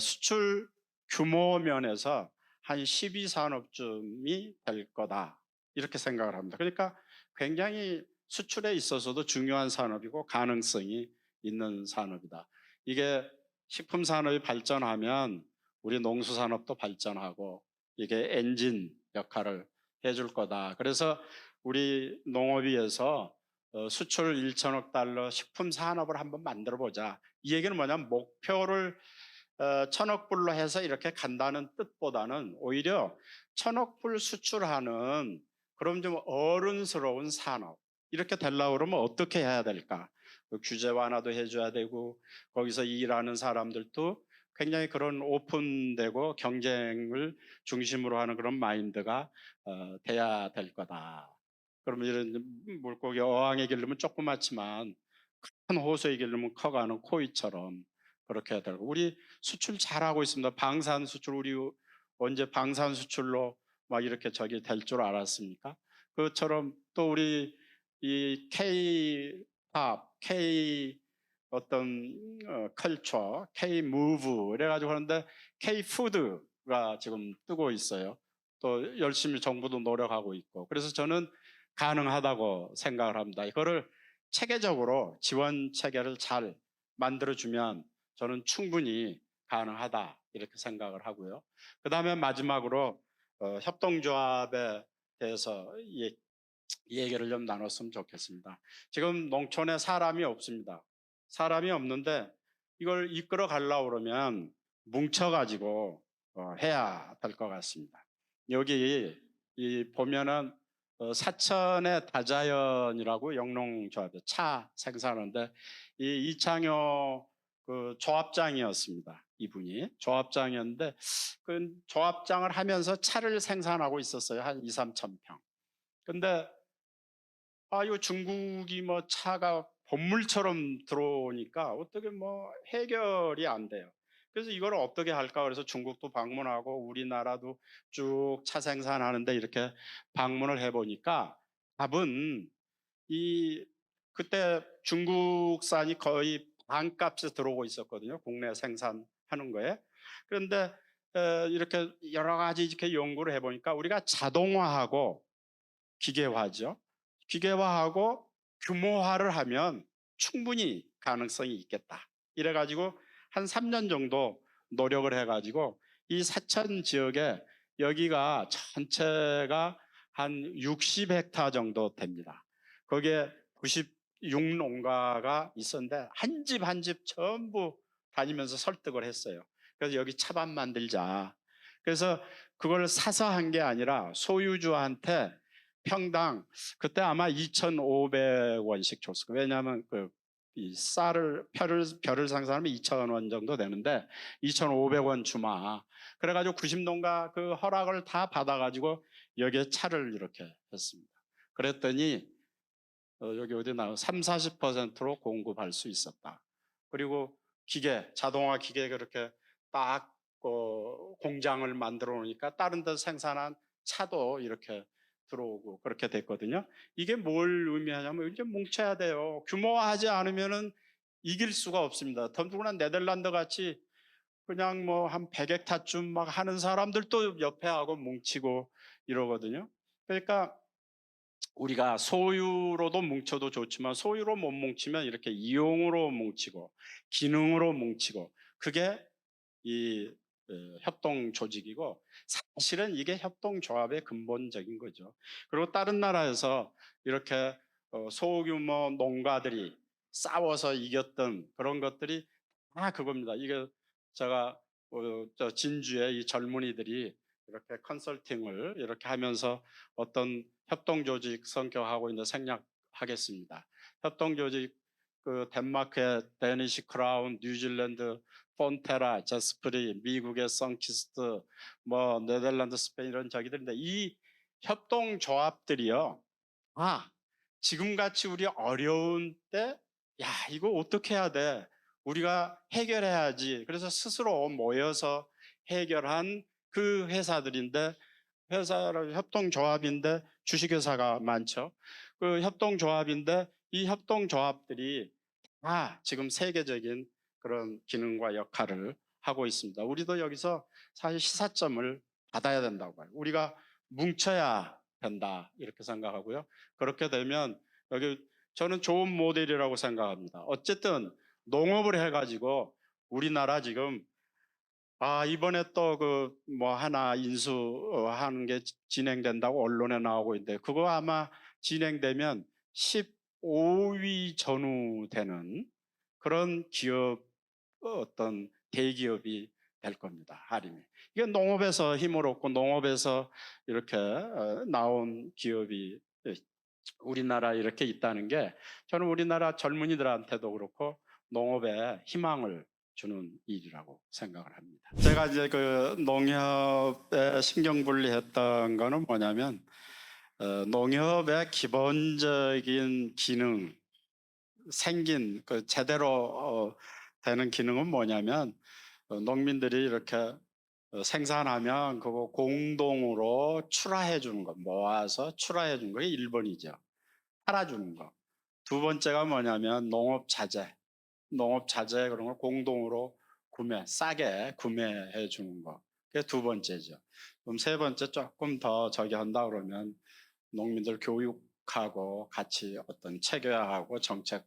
Speaker 3: 수출 규모 면에서 한 12산업쯤이 될 거다. 이렇게 생각을 합니다. 그러니까 굉장히 수출에 있어서도 중요한 산업이고 가능성이 있는 산업이다. 이게 식품 산업이 발전하면 우리 농수산업도 발전하고 이게 엔진 역할을 해줄 거다. 그래서 우리 농업위에서 수출 1천억 달러 식품 산업을 한번 만들어 보자. 이 얘기는 뭐냐면 목표를 1,000억 불로 해서 이렇게 간다는 뜻보다는 오히려 1,000억 불 수출하는 그럼 좀 어른스러운 산업 이렇게 되려고 그러면 어떻게 해야 될까? 그 규제 완화도 해줘야 되고 거기서 일하는 사람들도 굉장히 그런 오픈되고 경쟁을 중심으로 하는 그런 마인드가 돼야 될 거다. 그러면 이런 물고기 어항에 기르면 조그맣지만 큰 호수에 기르면 커가는 코이처럼 그렇게 해야 되고 우리 수출 잘하고 있습니다. 방산 수출 우리 언제 방산 수출로 막 이렇게 저기 될 줄 알았습니까? 그처럼 또 우리 이 K-팝, K 어떤 컬처, K-무브 이래가지고 하는데 K-푸드가 지금 뜨고 있어요. 또 열심히 정부도 노력하고 있고 그래서 저는 가능하다고 생각을 합니다. 이거를 체계적으로 지원 체계를 잘 만들어주면 저는 충분히 가능하다 이렇게 생각을 하고요. 그 다음에 마지막으로 협동조합에 대해서 얘기를 좀 나눴으면 좋겠습니다. 지금 농촌에 사람이 없습니다. 사람이 없는데 이걸 이끌어 가려고 그러면 뭉쳐가지고 해야 될 것 같습니다. 여기 보면은 사천의 다자연이라고 영농조합에 차 생산하는데 이 이창효 그 조합장이었습니다. 이분이 조합장이었는데 그 조합장을 하면서 차를 생산하고 있었어요. 한 2, 3천 평. 근데 이 중국이 뭐 차가 본물처럼 들어오니까 어떻게 뭐 해결이 안 돼요. 그래서 이걸 어떻게 할까 그래서 중국도 방문하고 우리나라도 쭉 차 생산하는데 이렇게 방문을 해보니까 답은 이 그때 중국산이 거의 반값에 들어오고 있었거든요. 국내 생산하는 거에. 그런데 이렇게 여러 가지 이렇게 연구를 해보니까 우리가 자동화하고 기계화죠. 기계화하고 규모화를 하면 충분히 가능성이 있겠다. 이래가지고 한 3년 정도 노력을 해가지고 이 사천 지역에 여기가 전체가 한 60헥타 정도 됩니다. 거기에 96농가가 있었는데 한 집 한 집 전부 다니면서 설득을 했어요. 그래서 여기 차밥 만들자. 그래서 그걸 사서 한 게 아니라 소유주한테 평당 그때 아마 2,500원씩 줬을 거예요. 왜냐하면 이 쌀을 벼를 생산하면 2,000원 정도 되는데 2,500원 주마. 그래가지고 90농가 그 허락을 다 받아가지고 여기에 차를 이렇게 했습니다. 그랬더니 여기 어디 나와 30-40%로 공급할 수 있었다. 그리고 자동화 기계 그렇게 딱 공장을 만들어 놓으니까 다른 데 생산한 차도 이렇게 들어오고 그렇게 됐거든요. 이게 뭘 의미하냐면 이제 뭉쳐야 돼요. 규모화하지 않으면은 이길 수가 없습니다. 더구나 네덜란드 같이 그냥 뭐 한 100헥타쯤 막 하는 사람들도 옆에 하고 뭉치고 이러거든요. 그러니까 우리가 소유로도 뭉쳐도 좋지만 소유로 못 뭉치면 이렇게 이용으로 뭉치고 기능으로 뭉치고 그게 이 협동 조직이고 사실은 이게 협동조합의 근본적인 거죠. 그리고 다른 나라에서 이렇게 소규모 농가들이 싸워서 이겼던 그런 것들이 다 그겁니다. 이게 제가 저 진주의 이 젊은이들이 이렇게 컨설팅을 이렇게 하면서 어떤 협동조직 성격하고 있는 생략하겠습니다. 협동조직 그 덴마크의 데니시 크라운, 뉴질랜드 폰테라, 제스프리, 미국의 선키스트, 뭐 네덜란드, 스페인 이런 저기들인데 이 협동조합들이요. 지금같이 우리 어려운 때, 야 이거 어떻게 해야 돼? 우리가 해결해야지. 그래서 스스로 모여서 해결한 그 회사들인데 회사를 협동조합인데 주식회사가 많죠. 그 협동조합인데 이 협동조합들이 지금 세계적인 그런 기능과 역할을 하고 있습니다. 우리도 여기서 사실 시사점을 받아야 된다고 봐요. 우리가 뭉쳐야 된다 이렇게 생각하고요. 그렇게 되면 여기 저는 좋은 모델이라고 생각합니다. 어쨌든 농업을 해가지고 우리나라 지금 이번에 또 그 뭐 하나 인수하는 게 진행된다고 언론에 나오고 있는데 그거 아마 진행되면 15위 전후 되는 그런 기업 어떤 대기업이 될 겁니다. 하림이. 이게 농업에서 힘을 얻고 농업에서 이렇게 나온 기업이 우리나라에 이렇게 있다는 게 저는 우리나라 젊은이들한테도 그렇고 농업에 희망을 주는 일이라고 생각을 합니다. 제가 이제 그 농협에 신경분리했던 거는 뭐냐면 농협의 기본적인 기능, 생긴 그 제대로 되는 기능은 뭐냐면 농민들이 이렇게 생산하면 그거 공동으로 출하해 주는 거, 모아서 출하해 주는 게 1번이죠. 팔아주는 거. 두 번째가 뭐냐면 농업 자재 그런 걸 공동으로 싸게 구매해 주는 거. 그게 두 번째죠. 그럼 세 번째 조금 더 저기 한다 그러면 농민들 교육하고 같이 어떤 체계화하고 정책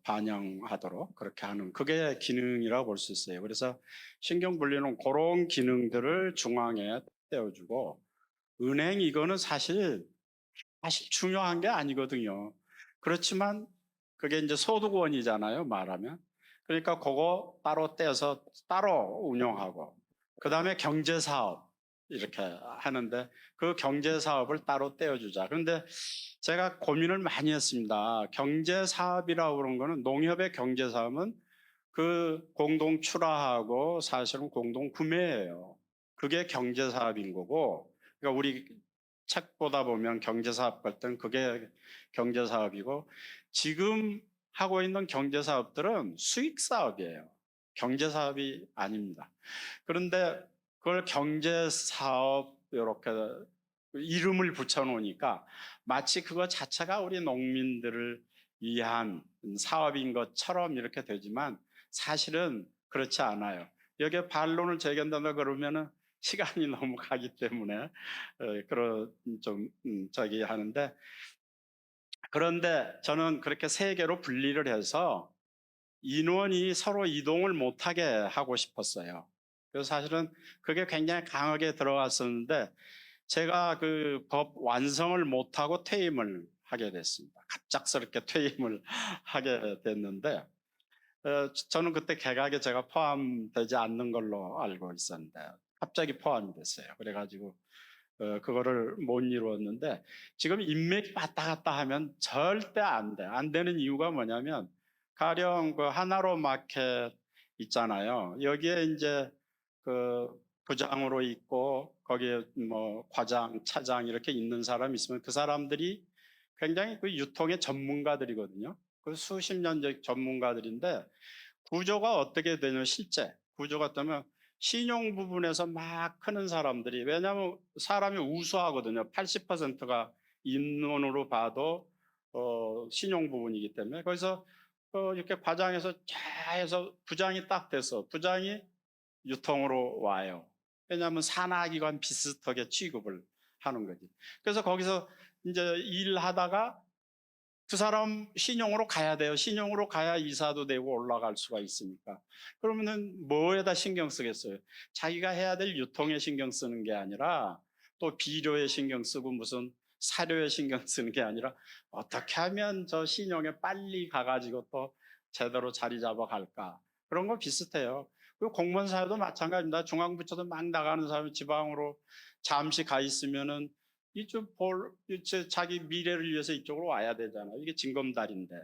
Speaker 3: 반영하도록 그렇게 하는 그게 기능이라고 볼 수 있어요. 그래서 신경분리는 그런 기능들을 중앙에 떼어주고 은행 이거는 사실 중요한 게 아니거든요. 그렇지만 그게 이제 소득원이잖아요, 말하면. 그러니까 그거 따로 떼서 따로 운영하고 그다음에 경제사업 이렇게 하는데 그 경제사업을 따로 떼어주자. 그런데 제가 고민을 많이 했습니다. 경제사업이라고 그런 거는 농협의 경제사업은 그 공동 출하하고 사실은 공동 구매예요. 그게 경제사업인 거고 그러니까 우리 책 보다 보면 경제사업 같은 그게 경제사업이고 지금 하고 있는 경제사업들은 수익사업이에요. 경제사업이 아닙니다. 그런데 그걸 경제사업 이렇게 이름을 붙여놓으니까 마치 그거 자체가 우리 농민들을 위한 사업인 것처럼 이렇게 되지만 사실은 그렇지 않아요. 여기에 반론을 제기한다 그러면은 시간이 너무 가기 때문에 그런 좀 저기 하는데 그런데 저는 그렇게 세 개로 분리를 해서 인원이 서로 이동을 못하게 하고 싶었어요. 그래서 사실은 그게 굉장히 강하게 들어갔었는데 제가 그 법 완성을 못하고 퇴임을 하게 됐습니다. 갑작스럽게 퇴임을 하게 됐는데 저는 그때 개각에 제가 포함되지 않는 걸로 알고 있었는데 갑자기 포함이 됐어요. 그래가지고 그거를 못 이루었는데 지금 인맥이 왔다 갔다 하면 절대 안 돼. 안 되는 이유가 뭐냐면 가령 그 하나로 마켓 있잖아요. 여기에 이제 그 부장으로 있고 거기에 뭐 과장, 차장 이렇게 있는 사람이 있으면 그 사람들이 굉장히 그 유통의 전문가들이거든요. 그 수십 년적 전문가들인데 구조가 어떻게 되냐면 실제 구조가 어떠면 신용 부분에서 막 크는 사람들이 왜냐하면 사람이 우수하거든요. 80%가 인원으로 봐도 신용 부분이기 때문에 거기서 이렇게 과장해서 쫙 해서 부장이 딱 돼서 부장이 유통으로 와요. 왜냐하면 산하기관 비슷하게 취급을 하는 거지. 그래서 거기서 이제 일하다가 그 사람 신용으로 가야 돼요. 신용으로 가야 이사도 되고 올라갈 수가 있으니까. 그러면은 뭐에다 신경 쓰겠어요? 자기가 해야 될 유통에 신경 쓰는 게 아니라 또 비료에 신경 쓰고 무슨 사료에 신경 쓰는 게 아니라 어떻게 하면 저 신용에 빨리 가가지고 또 제대로 자리 잡아갈까. 그런 거 비슷해요. 그리고 공무원 사회도 마찬가지입니다. 중앙부처도 막 나가는 사람이 지방으로 잠시 가 있으면은 자기 미래를 위해서 이쪽으로 와야 되잖아요. 이게 징검다리인데.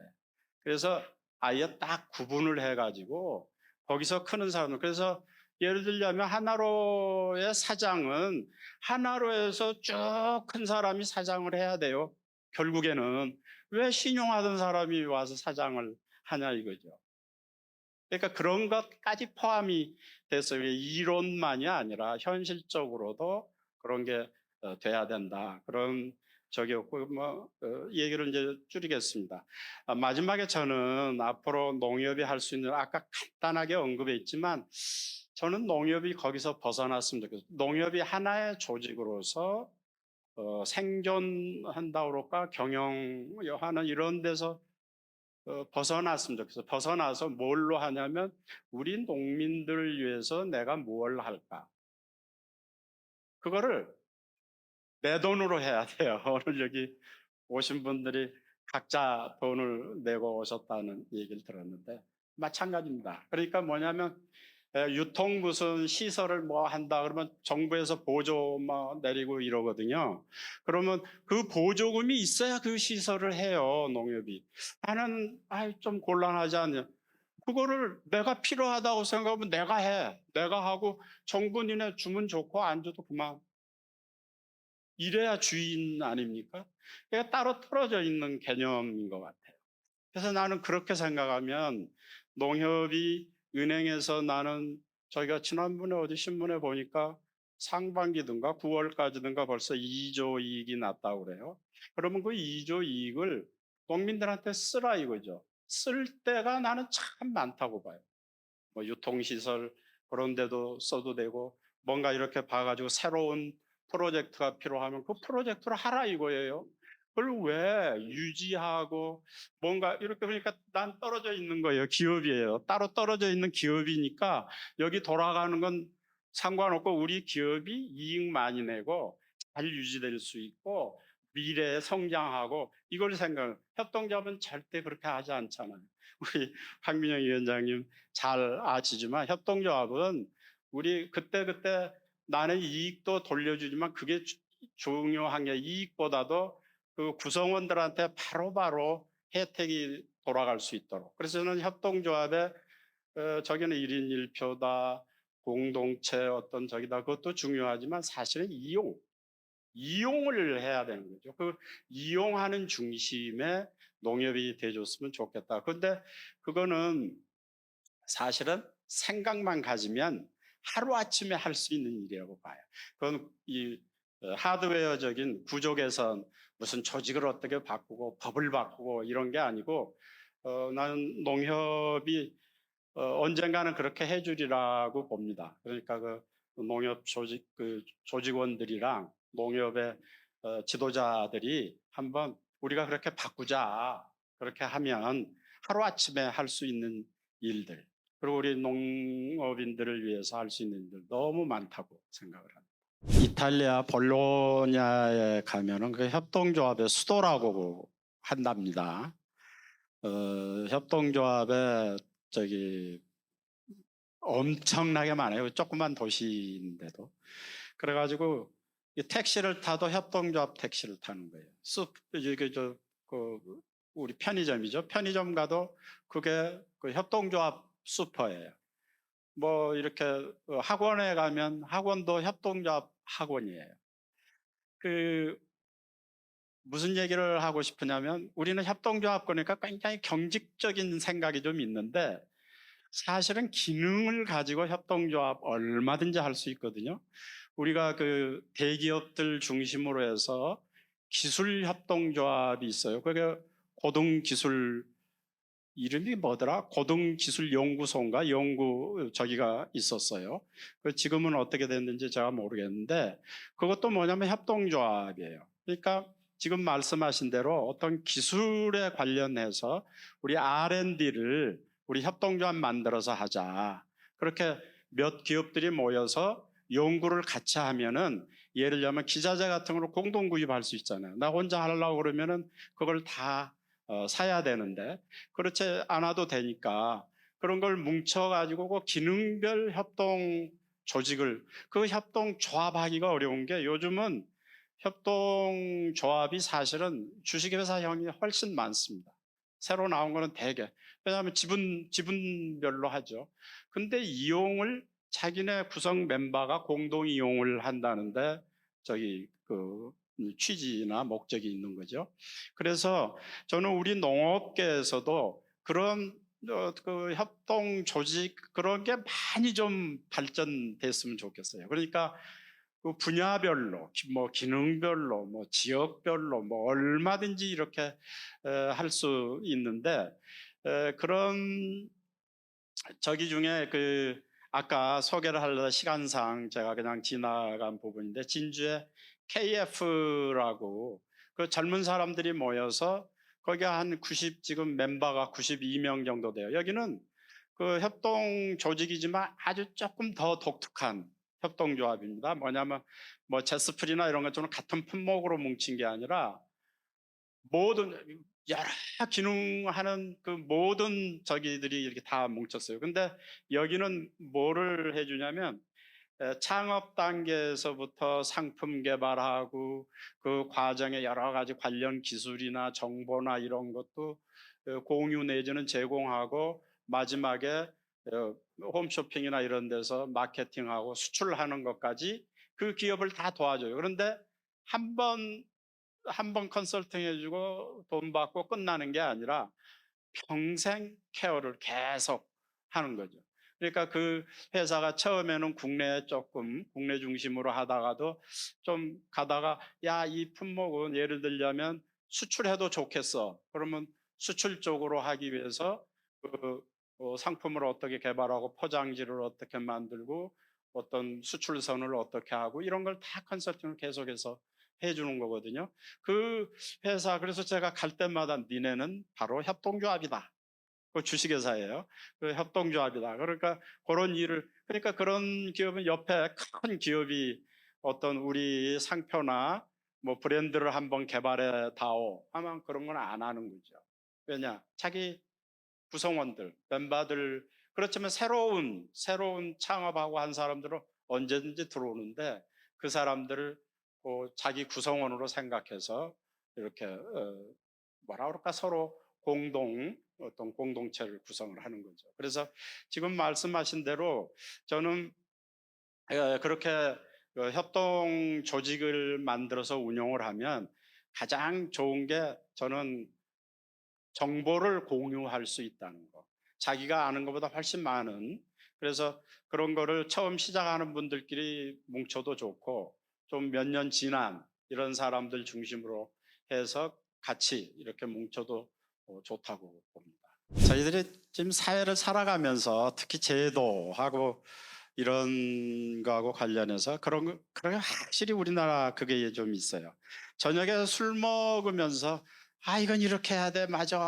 Speaker 3: 그래서 아예 딱 구분을 해가지고 거기서 크는 사람들. 그래서 예를 들자면 하나로의 사장은 하나로에서 쭉 큰 사람이 사장을 해야 돼요. 결국에는 왜 신용하던 사람이 와서 사장을 하냐 이거죠. 그러니까 그런 것까지 포함이 됐어요. 이론만이 아니라 현실적으로도 그런 게 돼야 된다. 그런 적이었고 얘기를 이제 줄이겠습니다. 마지막에 저는 앞으로 농협이 할 수 있는 아까 간단하게 언급했지만 저는 농협이 거기서 벗어났으면 좋겠어요. 농협이 하나의 조직으로서 생존한다 그럴까 경영하는 이런 데서 벗어났으면 좋겠어요. 벗어나서 뭘로 하냐면 우리 농민들을 위해서 내가 뭘 할까? 그거를 내 돈으로 해야 돼요. 오늘 여기 오신 분들이 각자 돈을 내고 오셨다는 얘기를 들었는데 마찬가지입니다. 그러니까 뭐냐면 유통 무슨 시설을 뭐 한다 그러면 정부에서 보조 막 내리고 이러거든요. 그러면 그 보조금이 있어야 그 시설을 해요, 농협이. 나는 좀 곤란하지 않냐. 그거를 내가 필요하다고 생각하면 내가 해. 내가 하고 정부 니네 주면 좋고 안 줘도 그만. 이래야 주인 아닙니까? 그러니까 따로 떨어져 있는 개념인 것 같아요. 그래서 나는 그렇게 생각하면 농협이 은행에서 나는 저희가 지난번에 어디 신문에 보니까 상반기든가 9월까지든가 벌써 2조 이익이 났다고 그래요. 그러면 그 2조 이익을 국민들한테 쓰라 이거죠. 쓸 때가 나는 참 많다고 봐요. 뭐 유통시설 그런 데도 써도 되고 뭔가 이렇게 봐가지고 새로운 프로젝트가 필요하면 그 프로젝트를 하라 이거예요. 그걸 왜 유지하고 뭔가 이렇게 보니까 난 떨어져 있는 거예요. 기업이에요. 따로 떨어져 있는 기업이니까 여기 돌아가는 건 상관없고 우리 기업이 이익 많이 내고 잘 유지될 수 있고 미래에 성장하고 이걸 생각. 협동조합은 절대 그렇게 하지 않잖아요. 우리 황민영 위원장님 잘 아시지만 협동조합은 우리 그때그때 나는 이익도 돌려주지만 그게 중요한 게 이익보다도 그 구성원들한테 바로바로 혜택이 돌아갈 수 있도록. 그래서 저는 협동조합에 저기는 1인 1표다, 공동체 어떤 저기다 그것도 중요하지만 사실은 이용을 해야 되는 거죠. 그 이용하는 중심의 농협이 돼줬으면 좋겠다. 그런데 그거는 사실은 생각만 가지면 하루아침에 할 수 있는 일이라고 봐요. 그건 이 하드웨어적인 구조 개선, 무슨 조직을 어떻게 바꾸고 법을 바꾸고 이런 게 아니고 나는 농협이 언젠가는 그렇게 해주리라고 봅니다. 그러니까 그 농협 조직 그 조직원들이랑 농협의 지도자들이 한번 우리가 그렇게 바꾸자. 그렇게 하면 하루아침에 할 수 있는 일들 그리고 우리 농업인들을 위해서 할 수 있는 일들 너무 많다고 생각을 합니다. 이탈리아 볼로냐에 가면은 그 협동조합의 수도라고 한답니다. 협동조합에 저기 엄청나게 많아요. 조그만 도시인데도. 그래가지고 이 택시를 타도 협동조합 택시를 타는 거예요. 이게 우리 편의점이죠. 편의점 가도 그게 그 협동조합 슈퍼예요. 뭐 이렇게 학원에 가면 학원도 협동조합 학원이에요. 그 무슨 얘기를 하고 싶으냐면 우리는 협동조합 거니까 굉장히 경직적인 생각이 좀 있는데 사실은 기능을 가지고 협동조합 얼마든지 할 수 있거든요. 우리가 그 대기업들 중심으로 해서 기술협동조합이 있어요. 그게 고등기술 이름이 뭐더라? 고등기술연구소인가 연구 저기가 있었어요. 지금은 어떻게 됐는지 제가 모르겠는데 그것도 뭐냐면 협동조합이에요. 그러니까 지금 말씀하신 대로 어떤 기술에 관련해서 우리 R&D를 우리 협동조합 만들어서 하자. 그렇게 몇 기업들이 모여서 연구를 같이 하면은 예를 들면 기자재 같은 걸 공동 구입할 수 있잖아요. 나 혼자 하려고 그러면은 그걸 다 사야 되는데 그렇지 않아도 되니까 그런 걸 뭉쳐가지고 그 기능별 협동 조직을 그 협동 조합하기가 어려운 게 요즘은 협동 조합이 사실은 주식회사형이 훨씬 많습니다. 새로 나온 거는 대개 왜냐하면 지분별로 하죠. 근데 이용을 자기네 구성 멤버가 공동 이용을 한다는데 저기 그 취지나 목적이 있는 거죠. 그래서 저는 우리 농업계에서도 그런 그 협동 조직 그런 게 많이 좀 발전됐으면 좋겠어요. 그러니까 그 분야별로, 뭐 기능별로, 뭐 지역별로, 뭐 얼마든지 이렇게 할 수 있는데 그런 저기 중에 그 아까 소개를 하려다 시간상 제가 그냥 지나간 부분인데 진주에 KF라고 그 젊은 사람들이 모여서 거기 한 90 지금 멤버가 92명 정도 돼요. 여기는 그 협동 조직이지만 아주 조금 더 독특한 협동조합입니다. 뭐냐면 뭐 제스프리나 이런 것처럼 같은 품목으로 뭉친 게 아니라 모든 여러 기능하는 그 모든 저기들이 이렇게 다 뭉쳤어요. 근데 여기는 뭐를 해주냐면 창업 단계에서부터 상품 개발하고 그 과정에 여러 가지 관련 기술이나 정보나 이런 것도 공유 내지는 제공하고 마지막에 홈쇼핑이나 이런 데서 마케팅하고 수출하는 것까지 그 기업을 다 도와줘요. 그런데 한 번 컨설팅 해주고 돈 받고 끝나는 게 아니라 평생 케어를 계속 하는 거죠. 그러니까 그 회사가 처음에는 국내 중심으로 하다가도 좀 가다가 야, 이 품목은 예를 들자면 수출해도 좋겠어. 그러면 수출 쪽으로 하기 위해서 그 상품을 어떻게 개발하고 포장지를 어떻게 만들고 어떤 수출선을 어떻게 하고 이런 걸 다 컨설팅을 계속해서 해주는 거거든요. 그 회사 그래서 제가 갈 때마다 니네는 바로 협동조합이다. 그 주식회사예요. 그 협동조합이다. 그러니까 그런 일을 그러니까 그런 기업은 옆에 큰 기업이 어떤 우리 상표나 뭐 브랜드를 한번 개발해 다오 하면 그런 건 안 하는 거죠. 왜냐? 자기 구성원들, 멤버들 그렇지만 새로운 창업하고 한 사람들은 언제든지 들어오는데 그 사람들을 자기 구성원으로 생각해서 이렇게 뭐라 그럴까 서로 어떤 공동체를 구성을 하는 거죠. 그래서 지금 말씀하신 대로 저는 그렇게 협동 조직을 만들어서 운영을 하면 가장 좋은 게 저는 정보를 공유할 수 있다는 거. 자기가 아는 것보다 훨씬 많은. 그래서 그런 거를 처음 시작하는 분들끼리 뭉쳐도 좋고 좀 몇 년 지난 이런 사람들 중심으로 해서 같이 이렇게 뭉쳐도 좋다고 봅니다. 저희들이 지금 사회를 살아가면서 특히 제도하고 이런 거하고 관련해서 그런 게 확실히 우리나라 그게 좀 있어요. 저녁에 술 먹으면서 아 이건 이렇게 해야 돼 맞아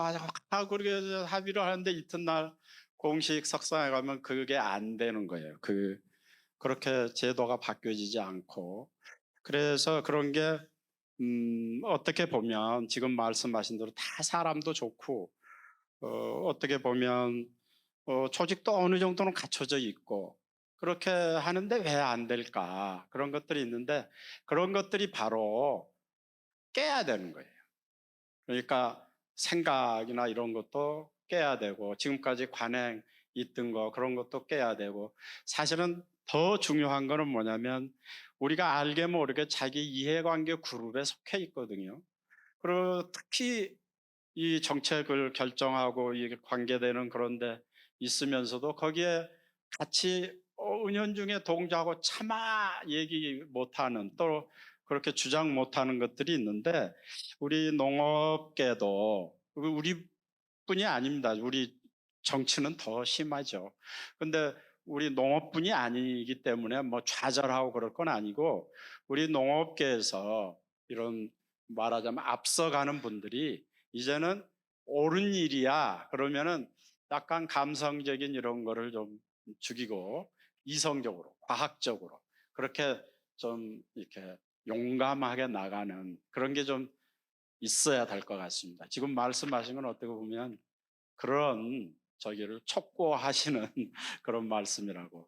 Speaker 3: 하고 그렇게 합의를 하는데 이튿날 공식 석상에 가면 그게 안 되는 거예요. 그렇게 제도가 바뀌어지지 않고 그래서 그런 게 어떻게 보면 지금 말씀하신 대로 다 사람도 좋고 어떻게 보면 조직도 어느 정도는 갖춰져 있고 그렇게 하는데 왜 안 될까 그런 것들이 있는데 그런 것들이 바로 깨야 되는 거예요. 그러니까 생각이나 이런 것도 깨야 되고 지금까지 관행 있던 거 그런 것도 깨야 되고 사실은 더 중요한 거는 뭐냐면 우리가 알게 모르게 자기 이해관계 그룹에 속해 있거든요. 그리고 특히 이 정책을 결정하고 이게 관계되는 그런 데 있으면서도 거기에 같이 은연중에 동조하고 차마 얘기 못하는 또 그렇게 주장 못하는 것들이 있는데 우리 농업계도 우리뿐이 아닙니다. 우리 정치는 더 심하죠. 근데 우리 농업뿐이 아니기 때문에 뭐 좌절하고 그럴 건 아니고 우리 농업계에서 이런 말하자면 앞서가는 분들이 이제는 옳은 일이야 그러면은 약간 감성적인 이런 거를 좀 죽이고 이성적으로 과학적으로 그렇게 좀 이렇게 용감하게 나가는 그런 게 좀 있어야 될 것 같습니다. 지금 말씀하신 건 어떻게 보면 그런 저기를 촉구하시는 그런 말씀이라고